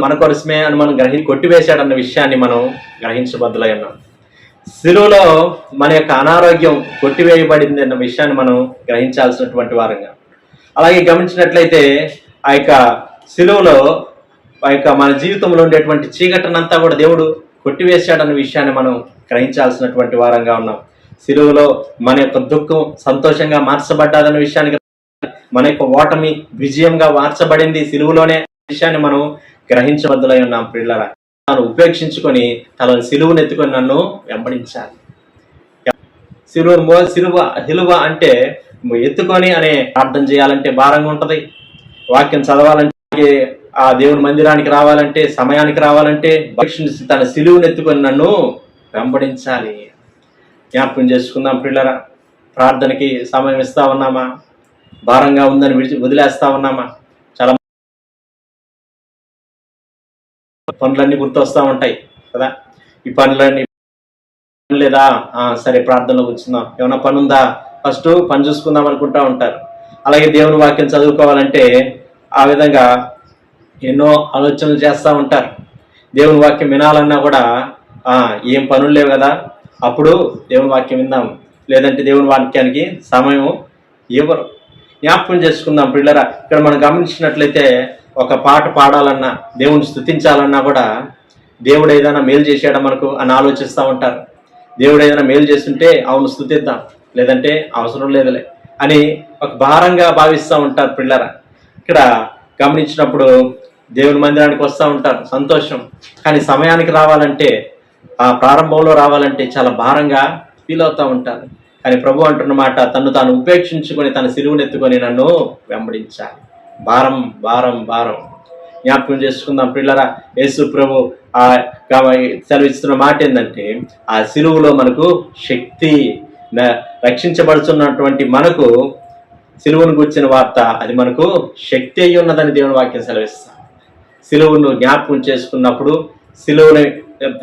మన కోసమే అని మనం కొట్టివేశాడన్న విషయాన్ని మనం గ్రహించబద్దులై ఉన్నాం. సిలువలో మన యొక్క అనారోగ్యం కొట్టివేయబడింది అన్న విషయాన్ని మనం గ్రహించాల్సినటువంటి వారంగా. అలాగే గమనించినట్లయితే ఆ యొక్క సిలువలో ఆ యొక్క మన జీవితంలో ఉండేటువంటి చీకటినంతా కూడా దేవుడు కొట్టివేశాడన్న విషయాన్ని మనం గ్రహించాల్సినటువంటి వారంగా ఉన్నాం. సిలువలో మన యొక్క దుఃఖం సంతోషంగా మార్చబడ్డాదన్న విషయాన్ని, మన యొక్క ఓటమి విజయంగా మార్చబడింది సిలువలోనే విషయాన్ని మనం గ్రహించబద్దులై ఉన్నాం పిల్లరా. తాను ఉపేక్షించుకొని తన సిలువను ఎత్తుకొని నన్ను వెంబడించాలి. సిలువ అంటే ఎత్తుకొని అనే ప్రార్థన చేయాలంటే భారంగా ఉంటది. వాక్యం చదవాలంటే, ఆ దేవుని మందిరానికి రావాలంటే, సమయానికి రావాలంటే తన సిలువను ఎత్తుకొని నన్ను వెంబడించాలి. జ్ఞాపకం చేసుకుందాం పిల్లరా. ప్రార్థనకి సమయం ఇస్తా ఉన్నామా? భారంగా ఉందని వదిలేస్తా ఉన్నామా? చాలా పనులన్నీ గుర్తొస్తా ఉంటాయి కదా. ఈ పనులన్నీ లేదా సరే ప్రార్థనలో కూర్చుందాం, ఏమైనా పని ఉందా, ఫస్ట్ పని చూసుకుందాం అనుకుంటా ఉంటారు. అలాగే దేవుని వాక్యం చదువుకోవాలంటే ఆ విధంగా ఎన్నో ఆలోచనలు చేస్తూ ఉంటారు. దేవుని వాక్యం వినాలన్నా కూడా ఏం పనులు లేవు కదా, అప్పుడు దేవుని వాక్యం విందాం, లేదంటే దేవుని వాక్యానికి సమయం ఇవ్వరు. జ్ఞాపకం చేసుకుందాం పిల్లరా, ఇక్కడ మనం గమనించినట్లయితే ఒక పాట పాడాలన్నా, దేవుని స్తుతించాలన్నా కూడా దేవుడు ఏదైనా మేలు చేశాడా మనకు అని ఆలోచిస్తూ ఉంటారు. దేవుడు ఏదైనా మేలు చేస్తుంటే అవును స్తుతిద్దాం, లేదంటే అవసరం లేదులే అని ఒక భారంగా భావిస్తూ ఉంటారు పిల్లరా. ఇక్కడ గమనించినప్పుడు దేవుని మందిరానికి వస్తూ ఉంటారు, సంతోషం. కానీ సమయానికి రావాలంటే, ఆ ప్రారంభంలో రావాలంటే చాలా భారంగా ఫీల్ అవుతూ ఉంటారు. కానీ ప్రభు అంటున్న మాట, తను తాను ఉపేక్షించుకొని తన సిలువనెత్తుకొని నన్ను వెంబడించాలి. భారం భారం భారం. జ్ఞాపకం చేసుకుందాం పిల్లరా, యేసు ప్రభు సెలవిస్తున్న మాట ఏంటంటే, ఆ సిలువలో మనకు శక్తి, రక్షించబడుతున్నటువంటి మనకు సిలువను గుర్చిన వార్త అది మనకు శక్తి అయి ఉన్నదని దేవుని వాక్యం సెలవిస్తాం. సిలువను జ్ఞాపకం చేసుకున్నప్పుడు, సిలువని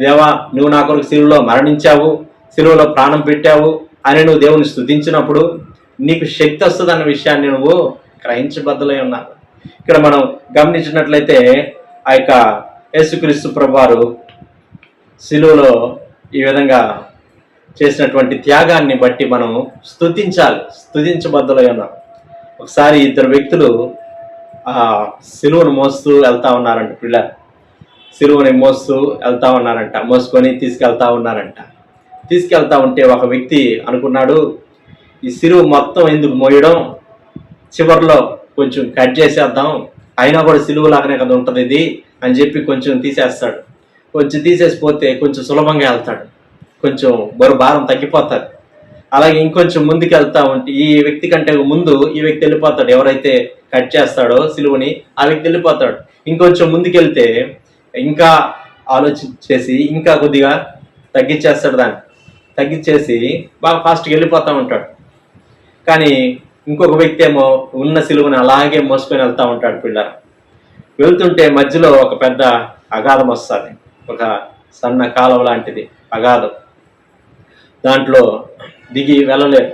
దేవా నువ్వు నా కొరకు సిలువలో మరణించావు, సిలువలో ప్రాణం పెట్టావు అని నువ్వు దేవుని స్తుతించినప్పుడు నీకు శక్తి వస్తుంది అన్న విషయాన్ని నువ్వు గ్రహించబద్దలై ఉన్నావు. ఇక్కడ మనం గమనించినట్లయితే ఆ యొక్క యేసుక్రీస్తు ప్రభువారు సిలువలో ఈ విధంగా చేసినటువంటి త్యాగాన్ని బట్టి మనం స్తుతించాలి, స్తుతించబద్దలై ఉన్నాం. ఒకసారి ఇద్దరు వ్యక్తులు సిలువను మోస్తూ వెళ్తా ఉన్నారంట. పిల్లలు సిలువని మోస్తూ వెళ్తా ఉన్నారంట, మోసుకొని తీసుకెళ్తా ఉంటే ఒక వ్యక్తి అనుకున్నాడు, ఈ సిలువ మొత్తం ఎందుకు మోయడం, చివరిలో కొంచెం కట్ చేసేద్దాం, అయినా కూడా సిలువ లాగానే కదా ఉంటుంది ఇది అని చెప్పి కొంచెం తీసేస్తాడు. కొంచెం తీసేసిపోతే కొంచెం సులభంగా వెళ్తాడు, కొంచెం భారం తగ్గిపోతారు. అలాగే ఇంకొంచెం ముందుకు వెళ్తా ఉంటే ఈ వ్యక్తి కంటే ముందు ఈ వ్యక్తి వెళ్ళిపోతాడు, ఎవరైతే కట్ చేస్తాడో సిలువని ఆ వ్యక్తి వెళ్ళిపోతాడు. ఇంకొంచెం ముందుకెళ్తే ఇంకా ఆలోచించేసి ఇంకా కొద్దిగా తగ్గించేస్తాడు, దాన్ని తగ్గించేసి బాగా ఫాస్ట్గా వెళ్ళిపోతూ ఉంటాడు. కానీ ఇంకొక వ్యక్తి ఏమో ఉన్న సిలువని అలాగే మోసుకొని వెళ్తూ ఉంటాడు. పిల్లలు వెళ్తుంటే మధ్యలో ఒక పెద్ద అగాధం వస్తుంది, ఒక సన్న కాలువ లాంటిది అగాధం, దాంట్లో దిగి వెళ్ళలేరు.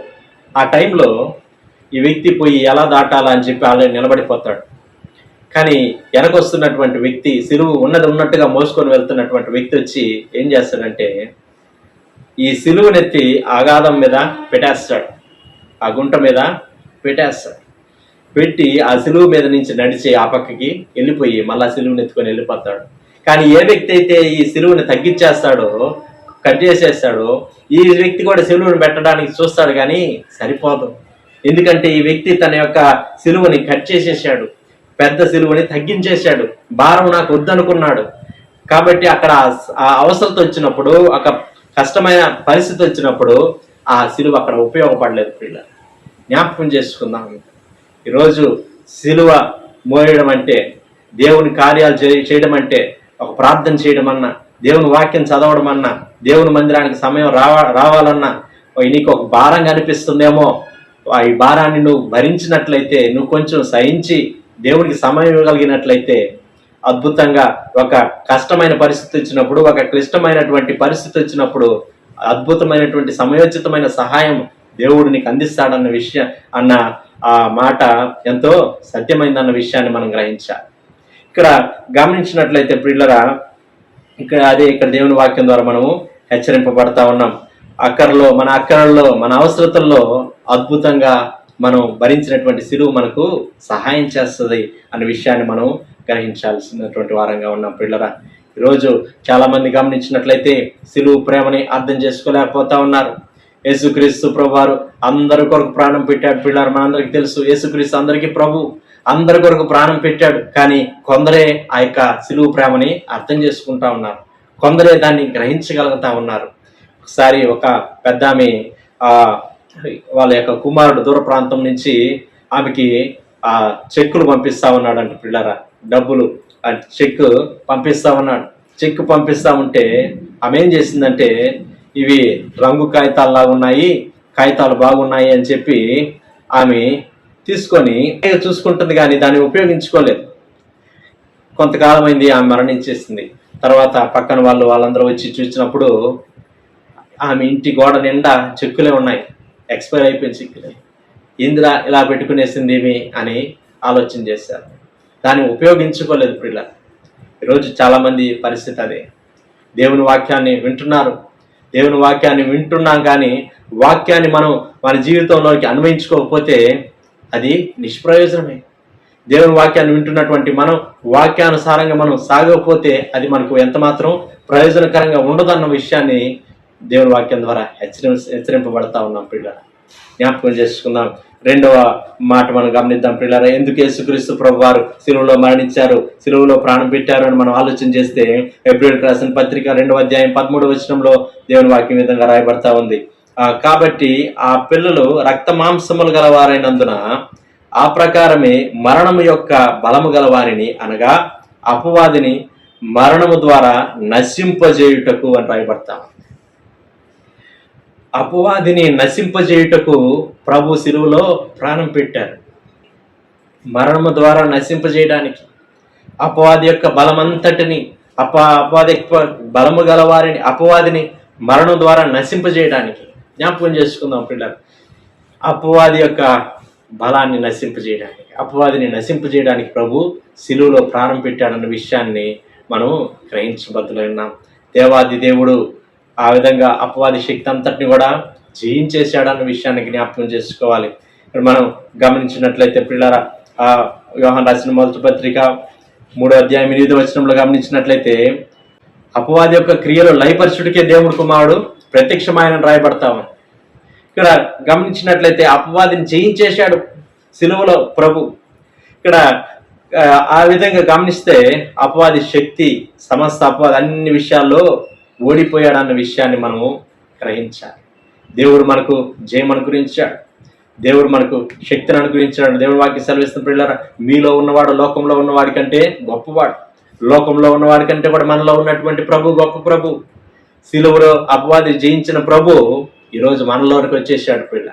ఆ టైంలో ఈ వ్యక్తి పోయి ఎలా దాటాలా అని చెప్పి ఆల్రెడీ నిలబడిపోతాడు. కానీ వెనకొస్తున్నటువంటి వ్యక్తి, సిలువు ఉన్నట్టుగా మోసుకొని వెళ్తున్నటువంటి వ్యక్తి వచ్చి ఏం చేస్తాడంటే, ఈ సిలువనెత్తి అగాధం మీద పెట్టేస్తాడు, ఆ గుంట మీద పెట్టేస్తాడు. పెట్టి ఆ సిలువు మీద నుంచి నడిచి ఆ పక్కకి వెళ్ళిపోయి మళ్ళా సిలువుని ఎత్తుకొని వెళ్ళిపోతాడు. కానీ ఏ వ్యక్తి అయితే ఈ సిలువుని తగ్గించేస్తాడో, కట్ చేసేస్తాడో, ఈ వ్యక్తి కూడా సిలువుని పెట్టడానికి చూస్తాడు కానీ సరిపోదు. ఎందుకంటే ఈ వ్యక్తి తన యొక్క సిలువని కట్ చేసేసాడు, పెద్ద సిలువని తగ్గించేశాడు, భారం నాకు వద్దనుకున్నాడు. కాబట్టి అక్కడ ఆ అవసరత వచ్చినప్పుడు, ఒక కష్టమైన పరిస్థితి వచ్చినప్పుడు ఆ సిలువ అక్కడ ఉపయోగపడలేదు. పిల్లలు జ్ఞాపకం చేసుకుందాం. ఈరోజు సిలువ మోయడం అంటే, దేవుని కార్యాలు చేయడం అంటే, ఒక ప్రార్థన చేయడం అన్నా, దేవుని వాక్యం చదవడం అన్నా, దేవుని మందిరానికి సమయం రావాలన్నా నీకు ఒక భారంగా అనిపిస్తుందేమో. ఈ భారాన్ని నువ్వు భరించినట్లయితే, నువ్వు కొంచెం సహించి దేవునికి సమయం ఇవ్వగలిగినట్లయితే, అద్భుతంగా ఒక కష్టమైన పరిస్థితి వచ్చినప్పుడు, ఒక క్లిష్టమైనటువంటి పరిస్థితి వచ్చినప్పుడు అద్భుతమైనటువంటి సమయోచితమైన సహాయం దేవుడు నీకు అందిస్తాడన్న విషయం, అన్న ఆ మాట ఎంతో సత్యమైందన్న విషయాన్ని మనం గ్రహించాలి. ఇక్కడ గమనించినట్లయితే ప్రియులరా, ఇక్కడ దేవుని వాక్యం ద్వారా మనము హెచ్చరింపబడతా ఉన్నాం. మన అక్కరల్లో మన అవసరతల్లో అద్భుతంగా మనం భరించినటువంటి సిలువ మనకు సహాయం చేస్తుంది అనే విషయాన్ని మనం గ్రహించాల్సినటువంటి వారంగా ఉన్నాం. పిల్లరా, ఈరోజు చాలా మంది గమనించినట్లయితే సిలువ ప్రేమని అర్థం చేసుకోలేకపోతా ఉన్నారు. యేసుక్రీస్తు ప్రభువారు అందరి కొరకు ప్రాణం పెట్టాడు. పిల్లలు మనందరికీ తెలుసు, యేసుక్రీస్తు అందరికీ ప్రభు, అందరి కొరకు ప్రాణం పెట్టాడు. కానీ కొందరే ఆ యొక్క సిలువ ప్రేమని అర్థం చేసుకుంటా ఉన్నారు, కొందరే దాన్ని గ్రహించగలుగుతా ఉన్నారు. ఒకసారి ఒక పెద్ద ఆమె వాళ్ళ యొక్క కుమారుడు దూర ప్రాంతం నుంచి ఆమెకి చెక్కులు పంపిస్తా ఉన్నాడు అంట. పిల్లరా, డబ్బులు చెక్ పంపిస్తా ఉన్నాడు. చెక్ పంపిస్తా ఉంటే ఆమె ఏం చేసిందంటే, ఇవి రంగు కాగితాల్లాగా ఉన్నాయి, కాగితాలు బాగున్నాయి అని చెప్పి ఆమె తీసుకొని చూసుకుంటుంది, కానీ దాన్ని ఉపయోగించుకోలేదు. కొంతకాలం అయింది, ఆమె మరణించేసింది. తర్వాత పక్కన వాళ్ళందరూ వచ్చి చూసినప్పుడు ఆమె ఇంటి గోడ నిండా చెక్కులే ఉన్నాయి, ఎక్స్పైర్ అయిపోయిన చెక్కులే. ఇందిరా ఇలా పెట్టుకునేసింది ఏమి అని ఆలోచన చేశారు, దాన్ని ఉపయోగించుకోలేదు. పిల్ల ఈరోజు చాలామంది పరిస్థితి అదే. దేవుని వాక్యాన్ని వింటున్నారు, దేవుని వాక్యాన్ని వింటున్నాం, కానీ వాక్యాన్ని మనం మన జీవితంలోకి అన్వయించుకోకపోతే అది నిష్ప్రయోజనమే. దేవుని వాక్యాన్ని వింటున్నటువంటి మనం వాక్యానుసారంగా మనం సాగకపోతే అది మనకు ఎంత మాత్రం ప్రయోజనకరంగా ఉండదన్న విషయాన్ని దేవుని వాక్యం ద్వారా హెచ్చరింపబడతా ఉన్నాం. పిల్లల జ్ఞాపకం చేసుకుందాం. రెండవ మాట మనం గమనిద్దాం. పిల్లల ఎందుకు యేసుక్రీస్తు ప్రభువారు సిలువలో మరణించారు, సిలువలో ప్రాణం పెట్టారు అని మనం ఆలోచన చేస్తే హెబ్రీయులకు రాసిన పత్రిక 2వ అధ్యాయం 13వ వచనంలో దేవుని వాక్యం విధంగా రాయబడతా ఉంది. కాబట్టి ఆ పిల్లలు రక్త మాంసములు గలవారైనందున ఆ ప్రకారమే మరణము యొక్క బలము గలవారిని, అనగా అపవాదిని మరణము ద్వారా నశింపజేయుటకు అని రాయబడతాం. అపవాదిని నశింపజేయుటకు ప్రభు సిలువలో ప్రాణం పెట్టారు. మరణము ద్వారా నశింపజేయడానికి, అపవాది యొక్క బలమంతటిని, అపవాది యొక్క బలము గలవారిని, అపవాదిని మరణం ద్వారా నశింపజేయడానికి. జ్ఞాపకం చేసుకుందాం పిల్లలు, అపవాది యొక్క బలాన్ని నశింపజేయడానికి, అపవాదిని నశింపజేయడానికి ప్రభు సిలువలో ప్రాణం పెట్టాడన్న విషయాన్ని మనం గ్రహించబద్దులైనాం. దేవాది దేవుడు ఆ విధంగా అపవాది శక్తి అంతటిని కూడా జయించేశాడన్న విషయాన్ని జ్ఞాపకం చేసుకోవాలి. ఇప్పుడు మనం గమనించినట్లయితే పిల్లరా, యోహాను రాసిన మొదటి పత్రిక 3వ అధ్యాయం 8వ వచనంలో గమనించినట్లయితే అపవాది యొక్క క్రియలు లయపరచుడికే దేవుడు కుమారుడు ప్రత్యక్షమైన రాయబడతాము. ఇక్కడ గమనించినట్లయితే అపవాదిని జయించేశాడు సిలువలో ప్రభు. ఇక్కడ ఆ విధంగా గమనిస్తే అపవాది శక్తి, సమస్త అపవాది అన్ని విషయాల్లో ఓడిపోయాడన్న విషయాన్ని మనము గ్రహించాలి. దేవుడు మనకు జయం అనుగ్రహించాడు, దేవుడు మనకు శక్తిని అనుగ్రహించాడు. దేవుడు వాక్యం సెలవిస్తున్న పిల్లరా, మీలో ఉన్నవాడు లోకంలో ఉన్నవాడి కంటే గొప్పవాడు. లోకంలో ఉన్నవాడి కంటే కూడా మనలో ఉన్నటువంటి ప్రభు గొప్ప ప్రభు. సిలువలో అపవాది జయించిన ప్రభు ఈరోజు మనలోనికి వచ్చేసాడు పిల్ల.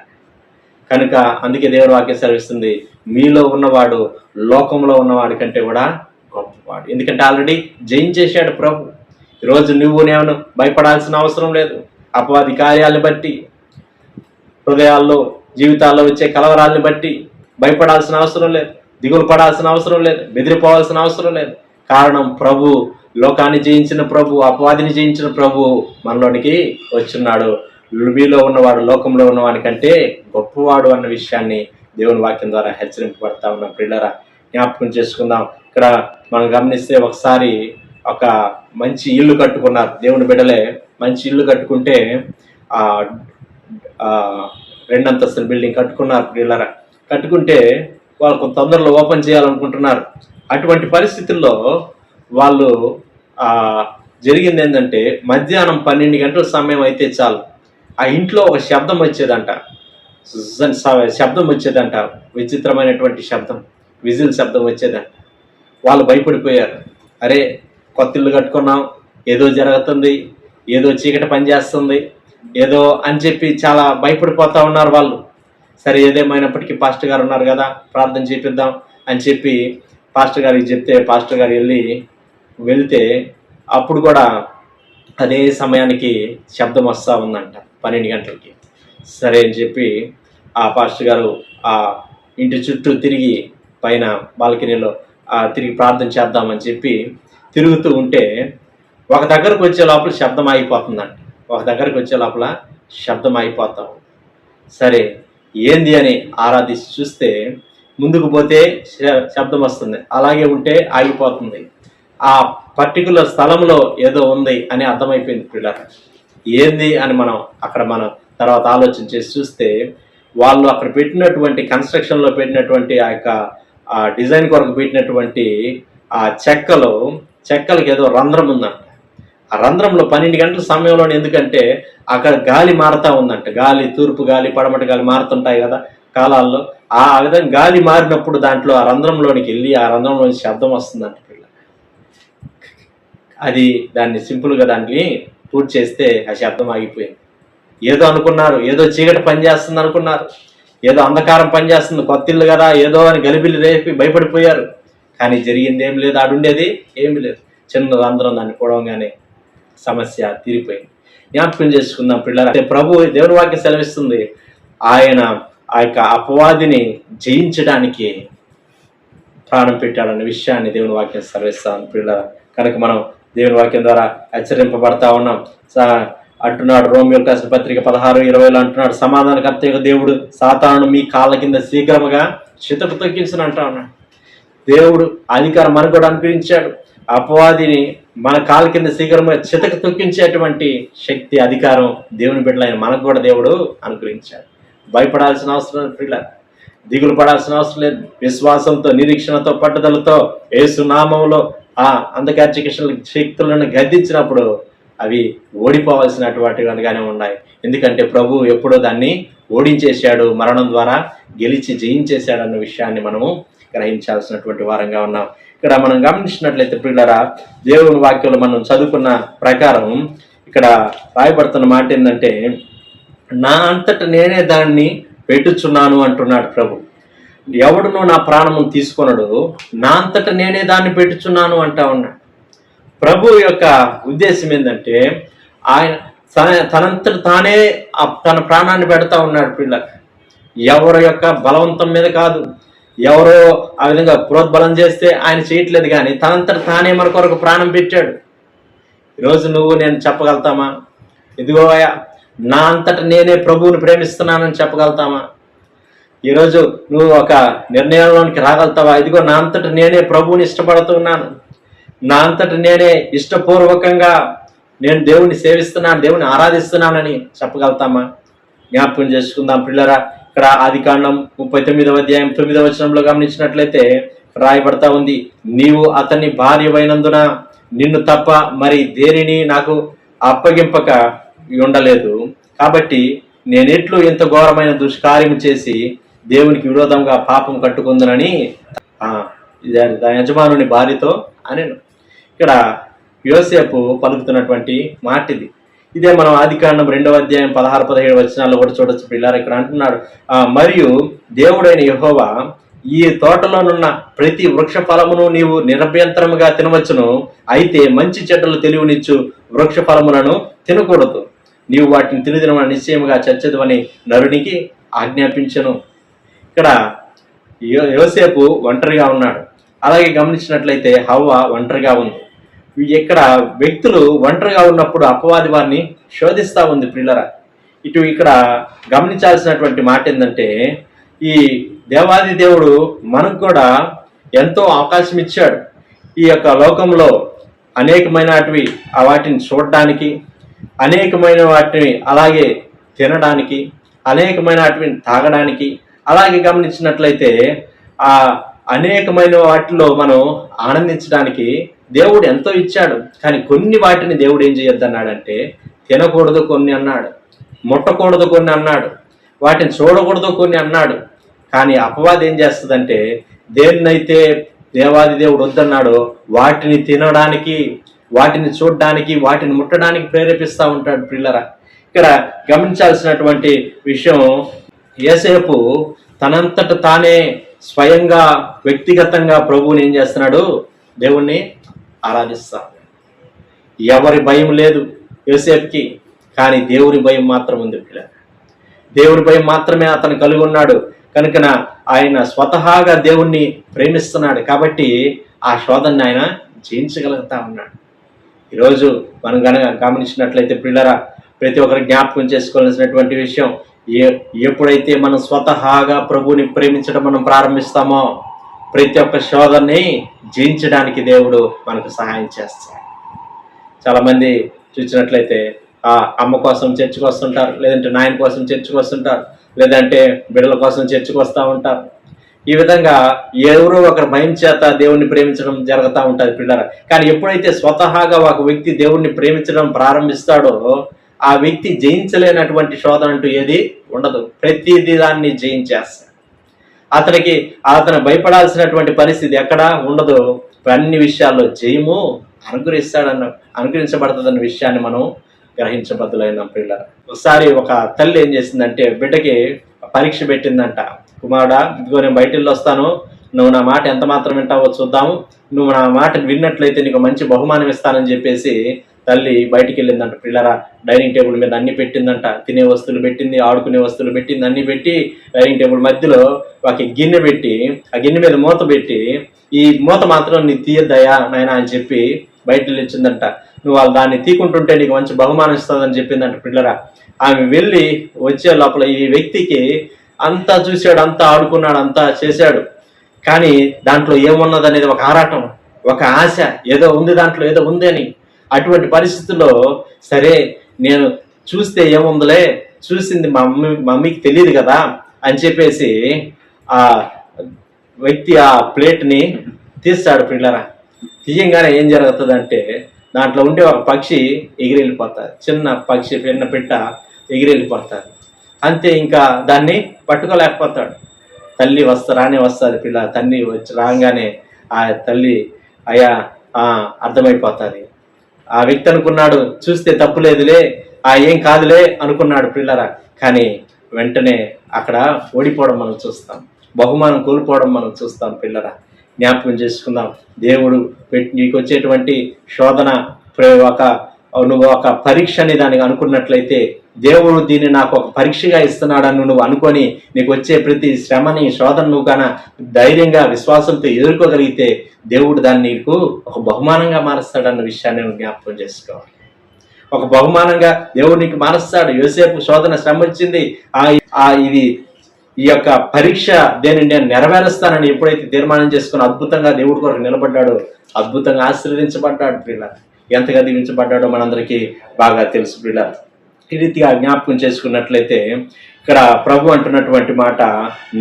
కనుక అందుకే దేవుని వాక్యం సెలవిస్తుంది, మీలో ఉన్నవాడు లోకంలో ఉన్నవాడి కంటే కూడా గొప్పవాడు. ఎందుకంటే ఆల్రెడీ జయించేశాడు ప్రభు. ఈరోజు నేను భయపడాల్సిన అవసరం లేదు. అపవాది కార్యాలను బట్టి, హృదయాల్లో జీవితాల్లో వచ్చే కలవరాలను బట్టి భయపడాల్సిన అవసరం లేదు, దిగులు పడాల్సిన అవసరం లేదు, బెదిరిపోవాల్సిన అవసరం లేదు. కారణం ప్రభు, లోకాన్ని జయించిన ప్రభు, అపవాదిని జయించిన ప్రభు మనలోనికి వచ్చున్నాడు. మీలో ఉన్నవాడు లోకంలో ఉన్నవాడి కంటే గొప్పవాడు అన్న విషయాన్ని దేవుని వాక్యం ద్వారా హెచ్చరింపబడతా ఉన్నాం. పిల్లరా జ్ఞాపకం చేసుకుందాం. ఇక్కడ మనం గమనిస్తే ఒకసారి ఒక మంచి ఇల్లు కట్టుకున్నారు దేవుని బిడ్డలే. మంచి ఇల్లు కట్టుకుంటే 2 అంతస్తుల బిల్డింగ్ కట్టుకున్నారు పిల్లరా. కట్టుకుంటే వాళ్ళకు తొందరలో ఓపెన్ చేయాలనుకుంటున్నారు. అటువంటి పరిస్థితుల్లో వాళ్ళు జరిగింది ఏంటంటే, మధ్యాహ్నం 12 గంటల సమయం అయితే చాలు ఆ ఇంట్లో ఒక శబ్దం వచ్చేదంట, విచిత్రమైనటువంటి శబ్దం, విజిల్ శబ్దం వచ్చేదంట. వాళ్ళు భయపడిపోయారు. అరే, కొత్త ఇల్లు కట్టుకున్నాం, ఏదో జరుగుతుంది, ఏదో చీకటి పనిచేస్తుంది, ఏదో అని చెప్పి చాలా భయపడిపోతూ ఉన్నారు వాళ్ళు. సరే, ఏదేమైనప్పటికీ పాస్టర్ గారు ఉన్నారు కదా, ప్రార్థన చేపిద్దాం అని చెప్పి పాస్టర్ గారికి చెప్తే పాస్టర్ గారు వెళ్తే అప్పుడు కూడా అదే సమయానికి శబ్దం వస్తూ ఉందంట 12 గంటలకి. సరే అని చెప్పి ఆ పాస్టర్ గారు ఆ ఇంటి చుట్టూ తిరిగి పైన బాల్కనీలో తిరిగి ప్రార్థన చేద్దామని చెప్పి తిరుగుతూ ఉంటే ఒక దగ్గరకు వచ్చే లోపల శబ్దం ఆగిపోతుందంట. ఒక దగ్గరకు వచ్చే లోపల శబ్దం ఆగిపోతాం. సరే ఏంది అని ఆరాధించి చూస్తే ముందుకు పోతే శబ్దం వస్తుంది, అలాగే ఉంటే ఆగిపోతుంది. ఆ పర్టికులర్ స్థలంలో ఏదో ఉంది అని అర్థమైపోయింది పిల్లలు. ఏంది అని మనం తర్వాత ఆలోచన చేసి చూస్తే వాళ్ళు అక్కడ పెట్టినటువంటి కన్స్ట్రక్షన్లో పెట్టినటువంటి ఆ యొక్క డిజైన్ కొరకు పెట్టినటువంటి ఆ చెక్కలకి ఏదో రంధ్రం ఉందంట. ఆ రంధ్రంలో 12 గంటల సమయంలో, ఎందుకంటే అక్కడ గాలి మారుతూ ఉందంట. గాలి, తూర్పు గాలి, పడమటి గాలి మారుతుంటాయి కదా కాలాల్లో. ఆ విధంగా గాలి మారినప్పుడు దాంట్లో ఆ రంధ్రంలోనికి వెళ్ళి ఆ రంధ్రంలోని శబ్దం వస్తుందంట పిల్ల. అది దాన్ని సింపుల్గా దాన్ని పూర్తి చేస్తే ఆ శబ్దం ఆగిపోయింది. ఏదో అనుకున్నారు, ఏదో చీకటి పనిచేస్తుంది అనుకున్నారు, ఏదో అంధకారం పనిచేస్తుంది, కొత్త ఇల్లు కదా ఏదో అని గలిబిల్లి రేపి భయపడిపోయారు. కానీ జరిగింది ఏం లేదు, ఆడుండేది ఏమి లేదు. చిన్న రంధ్రం దాన్ని పొడవగానే సమస్య తీరిపోయింది. జ్ఞాపకం చేసుకుందాం పిల్లరా. ప్రభు దేవుని వాక్యం సెలవిస్తుంది, ఆయన ఆ యొక్క అపవాదిని జయించడానికి ప్రాణం పెట్టాడన్న విషయాన్ని దేవుని వాక్యం సెలవిస్తాను పిల్లరా. కనుక మనం దేవుని వాక్యం ద్వారా హెచ్చరింపబడతా ఉన్నాం. అంటున్నాడు రోమియోలకు రాసిన పత్రిక 16:20 అంటున్నాడు, సమాధానకర్త యొక్క దేవుడు సాతాను మీ కాళ్ళ కింద శీఘ్రముగా చితకు తొక్కించును అంటా ఉన్నాడు. దేవుడు అధికారం మనకు కూడా అనుగ్రహించాడు. అపవాదిని మన కాళ్ళ కింద శీఘ్రంగా చితకు తొక్కించేటువంటి శక్తి, అధికారం దేవుని బిడ్డలైన మనకు కూడా దేవుడు అనుగ్రహించాడు. భయపడాల్సిన అవసరం లేదు పిల్లలు, దిగులు పడాల్సిన అవసరం లేదు. విశ్వాసంతో, నిరీక్షణతో, పట్టుదలతో యేసు నామములో ఆ అంధకార శక్తులను గద్దించినప్పుడు అవి ఓడిపోవాల్సినటువంటివిగానే ఉన్నాయి. ఎందుకంటే ప్రభు ఎప్పుడో దాన్ని ఓడించేశాడు, మరణం ద్వారా గెలిచి జయించేశాడు అన్న విషయాన్ని మనము గ్రహించాల్సినటువంటి వారంగా ఉన్నాం. ఇక్కడ మనం గమనించినట్లయితే పిల్లరా, దేవుని వాక్యంలో మనం చదువుకున్న ప్రకారం ఇక్కడ రాయబడుతున్న మాట ఏంటంటే, నా అంతట నేనే దాన్ని పెట్టుచున్నాను అంటున్నాడు ప్రభు. ఎవడునో నా ప్రాణము తీసుకొనడు, నా అంతట నేనే దాన్ని పెట్టుచున్నాను అంటా ఉన్నాడు. ప్రభు యొక్క ఉద్దేశం ఏంటంటే, ఆయన తనంతట తానే తన ప్రాణాన్ని పెడతా ఉన్నాడు పిల్లలు. ఎవరి యొక్క బలవంతం మీద కాదు, ఎవరో ఆ విధంగా ప్రోద్బలం చేస్తే ఆయన చేయట్లేదు, కానీ తనంతట తానే మన కొరకు ప్రాణం పెట్టాడు. ఈరోజు నువ్వు నేను చెప్పగలుగుతామా, ఇదిగో నా అంతట నేనే ప్రభువుని ప్రేమిస్తున్నానని చెప్పగలుగుతామా? ఈరోజు నువ్వు ఒక నిర్ణయంలోనికి రాగలుగుతావా? ఇదిగో నా అంతట నేనే ప్రభువుని ఇష్టపడుతున్నాను, నా అంతట నేనే ఇష్టపూర్వకంగా నేను దేవుని సేవిస్తున్నాను, దేవుని ఆరాధిస్తున్నానని చెప్పగలుగుతామా? జ్ఞాపకం చేసుకుందాం పిల్లరా. ఇక్కడ ఆదికాండం 39:9 గమనించినట్లయితే రాయబడతా ఉంది, నీవు అతని భార్యవైనందున నిన్ను తప్ప మరి దేనిని నాకు అప్పగింపక ఉండలేదు, కాబట్టి నేనెట్లు ఇంత ఘోరమైన దుష్కార్యం చేసి దేవునికి విరోధంగా పాపం కట్టుకుందునని యజమానుని భార్యతో అనేను. ఇక్కడ యోసేపు పలుకుతున్నటువంటి మాట ఇది. ఇదే మనం ఆదికాండం 2:16-17 కూడా చూడొచ్చు పిల్లలు. ఇక్కడ అంటున్నాడు, మరియు దేవుడైన యెహోవా, ఈ తోటలోనున్న ప్రతి వృక్ష ఫలమును నీవు నిరభ్యంతరముగా తినవచ్చును, అయితే మంచి చెడ్డలు తెలివినిచ్చు వృక్ష ఫలములను తినకూడదు, నీవు వాటిని తినదిన నిశ్చయముగా చచ్చదువని నరునికి ఆజ్ఞాపించను. ఇక్కడ యోసేపు ఒంటరిగా ఉన్నాడు. అలాగే గమనించినట్లయితే హవ్వ ఒంటరిగా ఉంది. ఇక్కడ వ్యక్తులు ఒంటరిగా ఉన్నప్పుడు అపవాది వారిని శోధిస్తూ ఉంది పిల్లరా. ఇక్కడ గమనించాల్సినటువంటి మాట ఏంటంటే, ఈ దేవాది దేవుడు మనకు కూడా ఎంతో అవకాశం ఇచ్చాడు. ఈ యొక్క లోకంలో అనేకమైన వాటిని చూడడానికి, అనేకమైన వాటిని అలాగే తినడానికి, అనేకమైన వాటిని తాగడానికి, అలాగే గమనించినట్లయితే ఆ అనేకమైన వాటిలో మనం ఆనందించడానికి దేవుడు ఎంతో ఇచ్చాడు. కానీ కొన్ని వాటిని దేవుడు ఏం చేయొద్దు అన్నాడంటే, తినకూడదు కొన్ని అన్నాడు, ముట్టకూడదు కొన్ని అన్నాడు, వాటిని చూడకూడదు కొన్ని అన్నాడు. కానీ అపవాది ఏం చేస్తుందంటే, దేన్నైతే దేవాది దేవుడు వద్దన్నాడో వాటిని తినడానికి, వాటిని చూడడానికి, వాటిని ముట్టడానికి ప్రేరేపిస్తూ ఉంటాడు పిల్లరా. ఇక్కడ గమనించాల్సినటువంటి విషయం, యోసేపు తనంతట తానే స్వయంగా వ్యక్తిగతంగా ప్రభువుని ఏం చేస్తున్నాడు, దేవుణ్ణి ఆరాధిస్తాడు. ఎవరి భయం లేదు యోసేపుకి, కానీ దేవుని భయం మాత్రం ఉంది పిల్ల. దేవుని భయం మాత్రమే అతను కలిగి ఉన్నాడు. కనుక ఆయన స్వతహాగా దేవుణ్ణి ప్రేమిస్తున్నాడు కాబట్టి ఆ శోధనని ఆయన జయించగలుగుతా ఉన్నాడు. ఈరోజు మనం కనుక గమనించినట్లయితే పిల్లరా, ప్రతి ఒక్కరు జ్ఞాపకం చేసుకోవాల్సినటువంటి విషయం, ఎప్పుడైతే మనం స్వతహాగా ప్రభువుని ప్రేమించడం మనం ప్రారంభిస్తామో ప్రతి ఒక్క శోధనని జయించడానికి దేవుడు మనకు సహాయం చేస్తాడు. చాలామంది చూసినట్లయితే అమ్మ కోసం చర్చికి వస్తుంటారు, లేదంటే నాయన కోసం చర్చికి వస్తుంటారు, లేదంటే బిడ్డల కోసం చర్చికి వస్తూ ఉంటారు. ఈ విధంగా ఎవరో ఒకరి భయం చేత దేవుణ్ణి ప్రేమించడం జరుగుతూ ఉంటుంది పిల్లరా. కానీ ఎప్పుడైతే స్వతహాగా ఒక వ్యక్తి దేవుణ్ణి ప్రేమించడం ప్రారంభిస్తాడో ఆ వ్యక్తి జయించలేనటువంటి శోధన అంటూ ఏది ఉండదు. ప్రతిదీ దాన్ని జయించేస్తాడు. అతను భయపడాల్సినటువంటి పరిస్థితి ఎక్కడా ఉండదు. అన్ని విషయాల్లో జయము అనుగ్రహించబడుతుందన్న విషయాన్ని మనం గ్రహించబద్దులైన పిల్లలు. ఒకసారి ఒక తల్లి ఏం చేసిందంటే, బిడ్డకి పరీక్ష పెట్టిందంట. కుమారుడా, ఇదిగో నేను బయటికి వస్తాను, నువ్వు నా మాట ఎంత మాత్రం వింటావో చూద్దాము, నువ్వు నా మాట విన్నట్లయితే నీకు మంచి బహుమానం ఇస్తానని చెప్పేసి తల్లి బయటికి వెళ్ళిందంట పిల్లరా. డైనింగ్ టేబుల్ మీద అన్ని పెట్టిందంట, తినే వస్తువులు పెట్టింది, ఆడుకునే వస్తువులు పెట్టింది, అన్ని పెట్టి డైనింగ్ టేబుల్ మధ్యలో ఒక గిన్నె పెట్టి, ఆ గిన్నె మీద మూత పెట్టి, ఈ మూత మాత్రం నీ తీయద్దయా నాయన అని చెప్పి బయట ఇచ్చిందంట. నువ్వు వాళ్ళు దాన్ని తీకుంటుంటే నీకు మంచి బహుమానం ఇస్తుందని చెప్పిందంట పిల్లరా. ఆమె వెళ్ళి వచ్చే లోపల ఈ వ్యక్తికి అంతా చూశాడు, అంతా ఆడుకున్నాడు, అంతా చేశాడు, కానీ దాంట్లో ఏమున్నది అనేది ఒక ఆరాటం, ఒక ఆశ, ఏదో ఉంది దాంట్లో, ఏదో ఉంది అని. అటువంటి పరిస్థితుల్లో సరే నేను చూస్తే ఏముందిలే, చూసింది మమ్మీకి తెలియదు కదా అని చెప్పేసి ఆ వ్యక్తి ఆ ప్లేట్ని తీస్తాడు పిల్లరా. తీయంగానే ఏం జరుగుతుందంటే దాంట్లో ఉండే ఒక పక్షి ఎగిరెళ్ళిపోతుంది, చిన్న పక్షి, చిన్న పిట్ట ఎగిరెళ్ళిపోతుంది. అంతే, ఇంకా దాన్ని పట్టుకోలేకపోతాడు. తల్లి రానే వస్తుంది పిల్ల, తల్లి వచ్చి రాగానే ఆ తల్లి అయ్యా అర్థమైపోతుంది. ఆ వ్యక్తి అనుకున్నాడు చూస్తే తప్పులేదులే, ఏం కాదులే అనుకున్నాడు పిల్లరా. కానీ వెంటనే అక్కడ ఓడిపోవడం మనం చూస్తాం, బహుమానం కోల్పోవడం మనం చూస్తాం పిల్లరా. జ్ఞాపకం చేసుకుందాం, దేవుడు నీకు వచ్చేటువంటి శోధన నువ్వు ఒక పరీక్ష అని దానికి అనుకున్నట్లయితే, దేవుడు దీన్ని నాకు ఒక పరీక్షగా ఇస్తున్నాడని నువ్వు అనుకొని నీకు వచ్చే ప్రతి శ్రమని, శోధన నువ్వు గాన ధైర్యంగా విశ్వాసంతో ఎదుర్కోగలిగితే దేవుడు దాన్ని నీకు ఒక బహుమానంగా మారుస్తాడన్న విషయాన్ని నువ్వు జ్ఞాపకం చేసుకోవాలి. ఒక బహుమానంగా దేవుడు నీకు మారుస్తాడు. యోసేపు శోధన శ్రమ వచ్చింది, ఇది ఈ యొక్క పరీక్ష దేని నేను నెరవేరుస్తానని ఎప్పుడైతే తీర్మానం చేసుకుని అద్భుతంగా దేవుడి కొరకు నిలబడ్డాడో, అద్భుతంగా ఆశీర్వదించబడ్డాడు పిల్ల. ఎంతగా దీవించబడ్డాడో మనందరికీ బాగా తెలుసు పిల్ల. ఈ రీతిగా జ్ఞాపకం చేసుకున్నట్లయితే ఇక్కడ ప్రభు అంటున్నటువంటి మాట,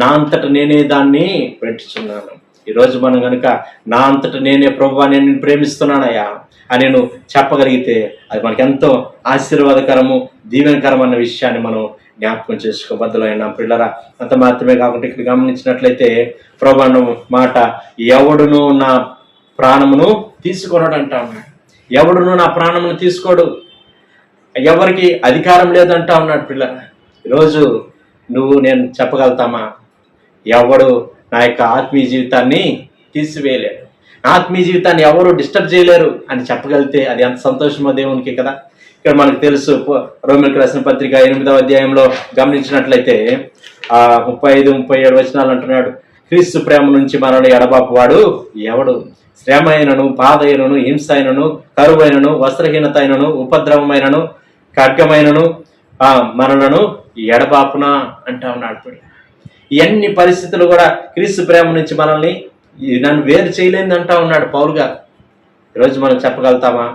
నా అంతట నేనే దాన్ని పెట్టుచున్నాను. ఈరోజు మనం కనుక నా అంతట నేనే ప్రభు నేను నిన్ను ప్రేమిస్తున్నానయ్యా అని నేను చెప్పగలిగితే అది మనకి ఎంతో ఆశీర్వాదకరము, దీవెనకరం అన్న విషయాన్ని మనం జ్ఞాపకం చేసుకోబద్దలైన పిల్లరా. అంత మాత్రమే కాకుండా ఇక్కడ గమనించినట్లయితే ప్రభు అన్న మాట, ఎవడును నా ప్రాణమును తీసుకొనడు అంటా ఉన్నాడు. ఎవడును నా ప్రాణమును తీసుకోడు, ఎవరికి అధికారం లేదంటా ఉన్నాడు పిల్లరా. ఈరోజు నువ్వు నేను చెప్పగలుగుతామా? ఎవడు నా యొక్క ఆత్మీయ జీవితాన్ని తీసివేయలేడు, నా ఆత్మీయ జీవితాన్ని ఎవరు డిస్టర్బ్ చేయలేరు అని చెప్పగలిగితే అది ఎంత సంతోషమో దేవునికి కదా. ఇక్కడ మనకు తెలుసు, రోమిలకు రాసిన పత్రిక 8వ అధ్యాయంలో గమనించినట్లయితే 35-37 వచనాలు అంటున్నాడు, క్రీస్తు ప్రేమ నుంచి మనల్ని ఎడబాపు వాడు ఎవడు? శ్రమ అయినను, బాధ అయినను, హింస అయినను, కరువైనను, వస్త్రహీనత అయినను, ఉపద్రవమైనను, ఖడ్గమైనను మనలను ఎడబాపున అంటా ఉన్నాడు. ఇవన్నీ పరిస్థితులు కూడా క్రీస్తు ప్రేమ నుంచి మనల్ని నన్ను వేరు చేయలేని అంటా ఉన్నాడు పౌలు గారు. ఈరోజు మనం చెప్పగలుగుతామా?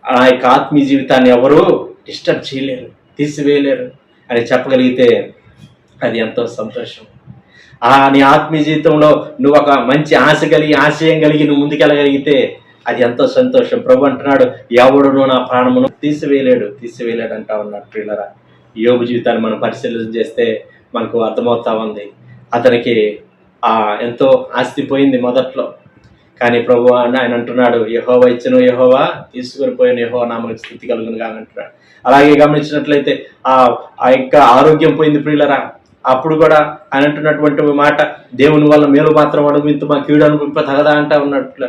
ఆ యొక్క ఆత్మీయ జీవితాన్ని ఎవరు డిస్టర్బ్ చేయలేరు, తీసివేయలేరు అని చెప్పగలిగితే అది ఎంతో సంతోషం. నీ ఆత్మీయ జీవితంలో నువ్వు ఒక మంచి ఆశయం కలిగి నువ్వు ముందుకెళ్ళగలిగితే అది ఎంతో సంతోషం. ప్రభు అంటున్నాడు, ఎవడును నా ప్రాణమును తీసివేయలేడు అంటా ఉన్నాడు పిల్లరా. యోబు జీవితాన్ని మనం పరిశీలన చేస్తే మనకు అర్థమవుతా ఉంది. అతనికి ఎంతో ఆస్తి పోయింది మొదట్లో, కానీ ప్రభు ఆయన అంటున్నాడు, యెహోవా ఇచ్చెను యెహోవా తీసుకొని పోయిన, యెహోవా నామమునకు స్తుతి కలుగును గాక అంటున్నాడు. అలాగే గమనించినట్లయితే ఆ యొక్క ఆరోగ్యం పోయింది ప్రియులరా. అప్పుడు కూడా ఆయన అంటున్నటువంటి మాట, దేవుని వల్ల మేలు మాత్రం అడుగుతూ మా కీడు అనుకుంప తగదా అంటా ఉన్నట్లు.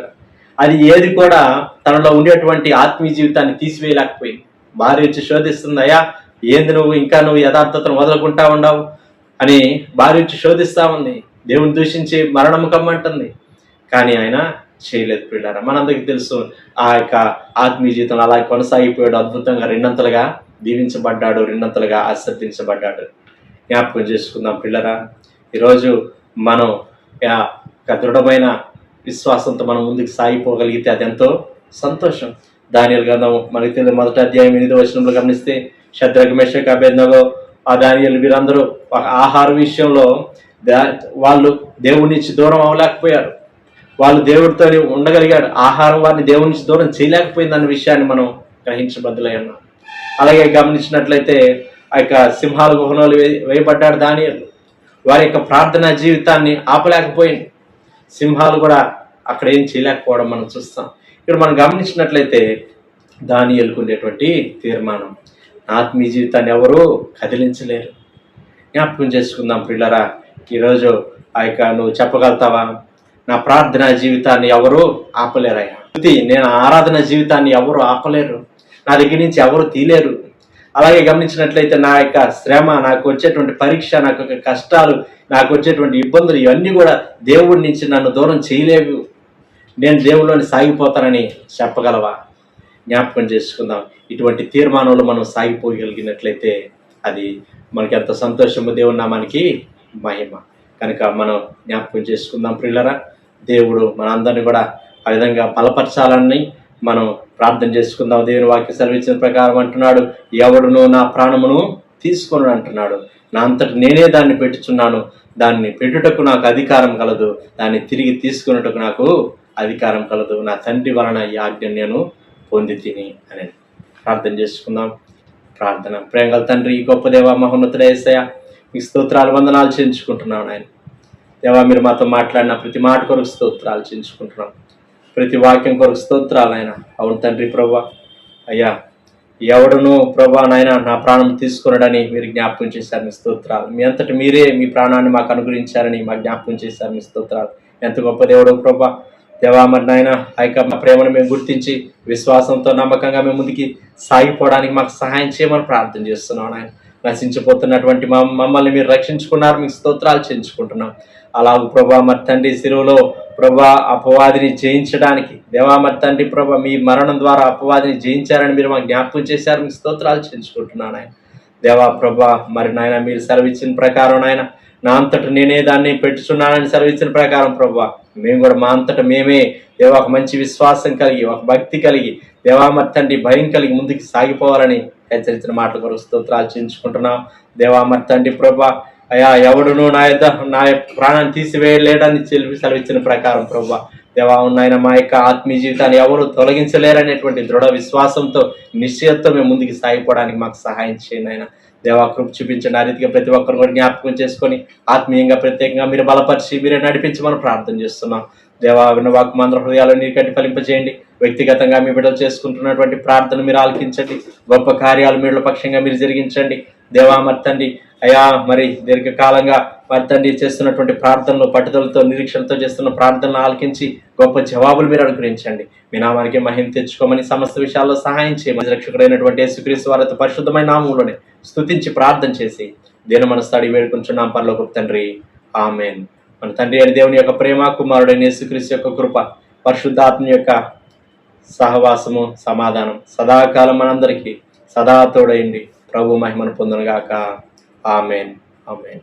అది ఏది కూడా తనలో ఉండేటువంటి ఆత్మీయ జీవితాన్ని తీసివేయలేకపోయింది. భార్య వచ్చి శోధిస్తుంది, అయ్యా ఏంది నువ్వు యథార్థతను వదలకుంటా ఉండవు అని భార్య వచ్చి శోధిస్తా ఉంది, దేవుని దూషించి మరణము కమ్మంటుంది. కానీ ఆయన చేయలేదు పిల్లారా. మనందరికీ తెలుసు, ఆ యొక్క ఆత్మీయ జీవితంలో అలా కొనసాగిపోయాడు. అద్భుతంగా రెండంతలుగా దీవించబడ్డాడు, రెండంతలుగా ఆశీర్వదించబడ్డాడు. జ్ఞాపకం చేసుకుందాం పిల్లరా. ఈరోజు మనం దృఢమైన విశ్వాసంతో మనం ముందుకు సాగిపోగలిగితే అది ఎంతో సంతోషం. దానియేలు గ్రంథం మనకి తెలియదు 1వ అధ్యాయం 8వ వచనంలో గమనిస్తే, షద్రక్ మేషక్ అబేద్నెగో దానియేలు వీరందరూ ఆహార విషయంలో వాళ్ళు దేవుడి నుంచి దూరం అవ్వలేకపోయారు. వాళ్ళు దేవుడితో ఉండగలిగాడు. ఆహారం వారిని దేవుడి నుంచి దూరం చేయలేకపోయింది అన్న విషయాన్ని మనం గ్రహించబద్దులై ఉన్నాం. అలాగే గమనించినట్లయితే ఆ యొక్క సింహాల గుహలో వేయబడ్డాడు దానియేలు. వారి యొక్క ప్రార్థనా జీవితాన్ని ఆపలేకపోయింది. సింహాలు కూడా అక్కడ ఏం చేయలేకపోవడం మనం చూస్తాం. ఇక్కడ మనం గమనించినట్లయితే దానియేలుకు ఉండేటువంటి తీర్మానం, ఆత్మీయ జీవితాన్ని ఎవరు కదిలించలేరు. జ్ఞాపకం చేసుకుందాం పిల్లరా. ఈరోజు ఆ యొక్క నువ్వు చెప్పగలుగుతావా? నా ప్రార్థనా జీవితాన్ని ఎవరు ఆపలేరయ్యా. నేను ఆరాధన జీవితాన్ని ఎవరు ఆపలేరు, నా దగ్గర నుంచి ఎవరు తీలేరు. అలాగే గమనించినట్లయితే నా యొక్క శ్రమ, నాకు వచ్చేటువంటి పరీక్ష, నాకు యొక్క కష్టాలు, నాకు వచ్చేటువంటి ఇబ్బందులు ఇవన్నీ కూడా దేవుడి నుంచి నన్ను దూరం చేయలేవు. నేను దేవుళ్ళని సాగిపోతానని చెప్పగలవా? జ్ఞాపకం చేసుకుందాం. ఇటువంటి తీర్మానంలో మనం సాగిపోగలిగినట్లయితే అది మనకి ఎంత సంతోషము, దేవుని నామానికి మహిమ. కనుక మనం జ్ఞాపకం చేసుకుందాం ప్రియులరా. దేవుడు మనందరినీ కూడా ఆ విధంగా బలపరచాలని మనం ప్రార్థన చేసుకుందాం. దేవుని వాక్య సెలవిచ్చిన ప్రకారం అంటున్నాడు, ఎవడును నా ప్రాణమును తీసుకొను అంటున్నాడు. నా అంతటి నేనే దాన్ని పెట్టుచున్నాను, దాన్ని పెట్టుటకు నాకు అధికారం కలదు, దాన్ని తిరిగి తీసుకున్నటకు నాకు అధికారం కలదు. నా తండ్రి వలన ఈ ఆజ్ఞ నేను పొంది తిని అని ప్రార్థన చేసుకుందాం. ప్రార్థన. ప్రేమగల తండ్రి, ఈ గొప్ప దేవ, మహోన్నతుడ యేసయ్య, మీ స్తోత్రాలు వందనాలు చెల్లించుకుంటున్నాను ఆయన. దేవా, మీరు మాతో మాట్లాడిన ప్రతి మాట కొరకు స్తోత్రాలు చెల్లించుకుంటున్నాం, ప్రతి వాక్యం కొరకు స్తోత్రాలు ఆయన. అవును తండ్రి ప్రభా, అయ్యా ఎవడును ప్రభా నాయన నా ప్రాణం తీసుకున్నాడని మీరు జ్ఞాపకం చేశారు, మీ స్తోత్రాలు. మీ అంతటి మీరే మీ ప్రాణాన్ని మాకు అనుగ్రహించారని మాకు జ్ఞాపకం చేశారు, మీ స్తోత్రాలు. ఎంత గొప్ప దేవుడు ప్రభా. దేవా, మరి నాయన ఆ యొక్క మా ప్రేమను మేము గుర్తించి విశ్వాసంతో నమ్మకంగా మేము ముందుకి సాగిపోవడానికి మాకు సహాయం చేయమని ప్రార్థన చేస్తున్నాం నాయన. నశించిపోతున్నటువంటి మమ్మల్ని మీరు రక్షించుకున్నారు, మీకు స్తోత్రాలు చెల్లించుకుంటున్నాం. అలాగే ప్రభా మరి తండ్రి, శిలువలో ప్రభా అపవాదిని జయించడానికి దేవా మరి తండ్రి ప్రభా మీ మరణం ద్వారా అపవాదిని జయించారని మీరు మాకు జ్ఞాపకం చేశారు, మీకు స్తోత్రాలు చెల్లించుకుంటున్నాను ఆయన. దేవా ప్రభా మరి నాయన మీరు సెలవిచ్చిన ప్రకారం నాయన నా అంతట నేనే దాన్ని పెట్టుచున్నానని సెలవిచ్చిన ప్రకారం ప్రభా మేము కూడా మా అంతట మేమే దేవా ఒక మంచి విశ్వాసం కలిగి, ఒక భక్తి కలిగి, దేవా మరి తండ్రి భయం కలిగి ముందుకు సాగిపోవాలని హెచ్చరించిన మాటల కొరకు స్తోత్రాలు చెల్లించుకుంటున్నాం. దేవా మరి తండ్రి ప్రభా అయ్యా ఎవడును నా ప్రాణాన్ని తీసివేయలేడని సెలవిచ్చిన ప్రకారం ప్రభా దేవా నాయన మా యొక్క ఆత్మీయ జీవితాన్ని ఎవరు తొలగించలేరనేటువంటి దృఢ విశ్వాసంతో నిశ్చయంతో మేము ముందుకు సాగిపోవడానికి మాకు సహాయం చేయండి ఆయన. దేవా కృప చూపించండి. ఆ రీతిగా ప్రతి ఒక్కరు కూడా జ్ఞాపకం చేసుకొని ఆత్మీయంగా ప్రత్యేకంగా మీరు బలపరిచి మీరే నడిపించమని ప్రార్థన చేస్తున్నాం. దేవా విన్న వాక్కు మందర హృదయాలు నీరు కట్టి ఫలింపజేయండి. వ్యక్తిగతంగా మీ బిడ్డలు చేసుకుంటున్నటువంటి ప్రార్థన మీరు ఆలకించండి. గొప్ప కార్యాలు మీరుల పక్షంగా మీరు జరిగించండి. దేవా మరి తండ్రి అయ్యా మరి దీర్ఘకాలంగా మరి తండ్రి చేస్తున్నటువంటి ప్రార్థనలు పట్టుదలతో నిరీక్షణతో చేస్తున్న ప్రార్థనలు ఆలకించి గొప్ప జవాబులు మీరు అనుగ్రహించండి. మీ నామానికి మహిమ తెచ్చుకోమని సమస్త విషయాల్లో సహాయం చేయమని రక్షకుడైనటువంటి యేసుక్రీస్తు వారి పరిశుద్ధమైన నామములోనే స్తుతించి ప్రార్థన చేసి దేని మనస్తాడి వేడుకుంటున్నాం పరలోకపు తండ్రి, ఆమేన్. మన తండ్రి అయిన దేవుని యొక్క ప్రేమ, కుమారుడైన యేసుక్రీస్తు యొక్క కృప, పరిశుద్ధాత్మ యొక్క సహవాసము, సమాధానం సదాకాలం మనందరికీ సదా తోడైంది. ప్రభు మహిమను పొందునుగాక. ఆమేన్, ఆమేన్.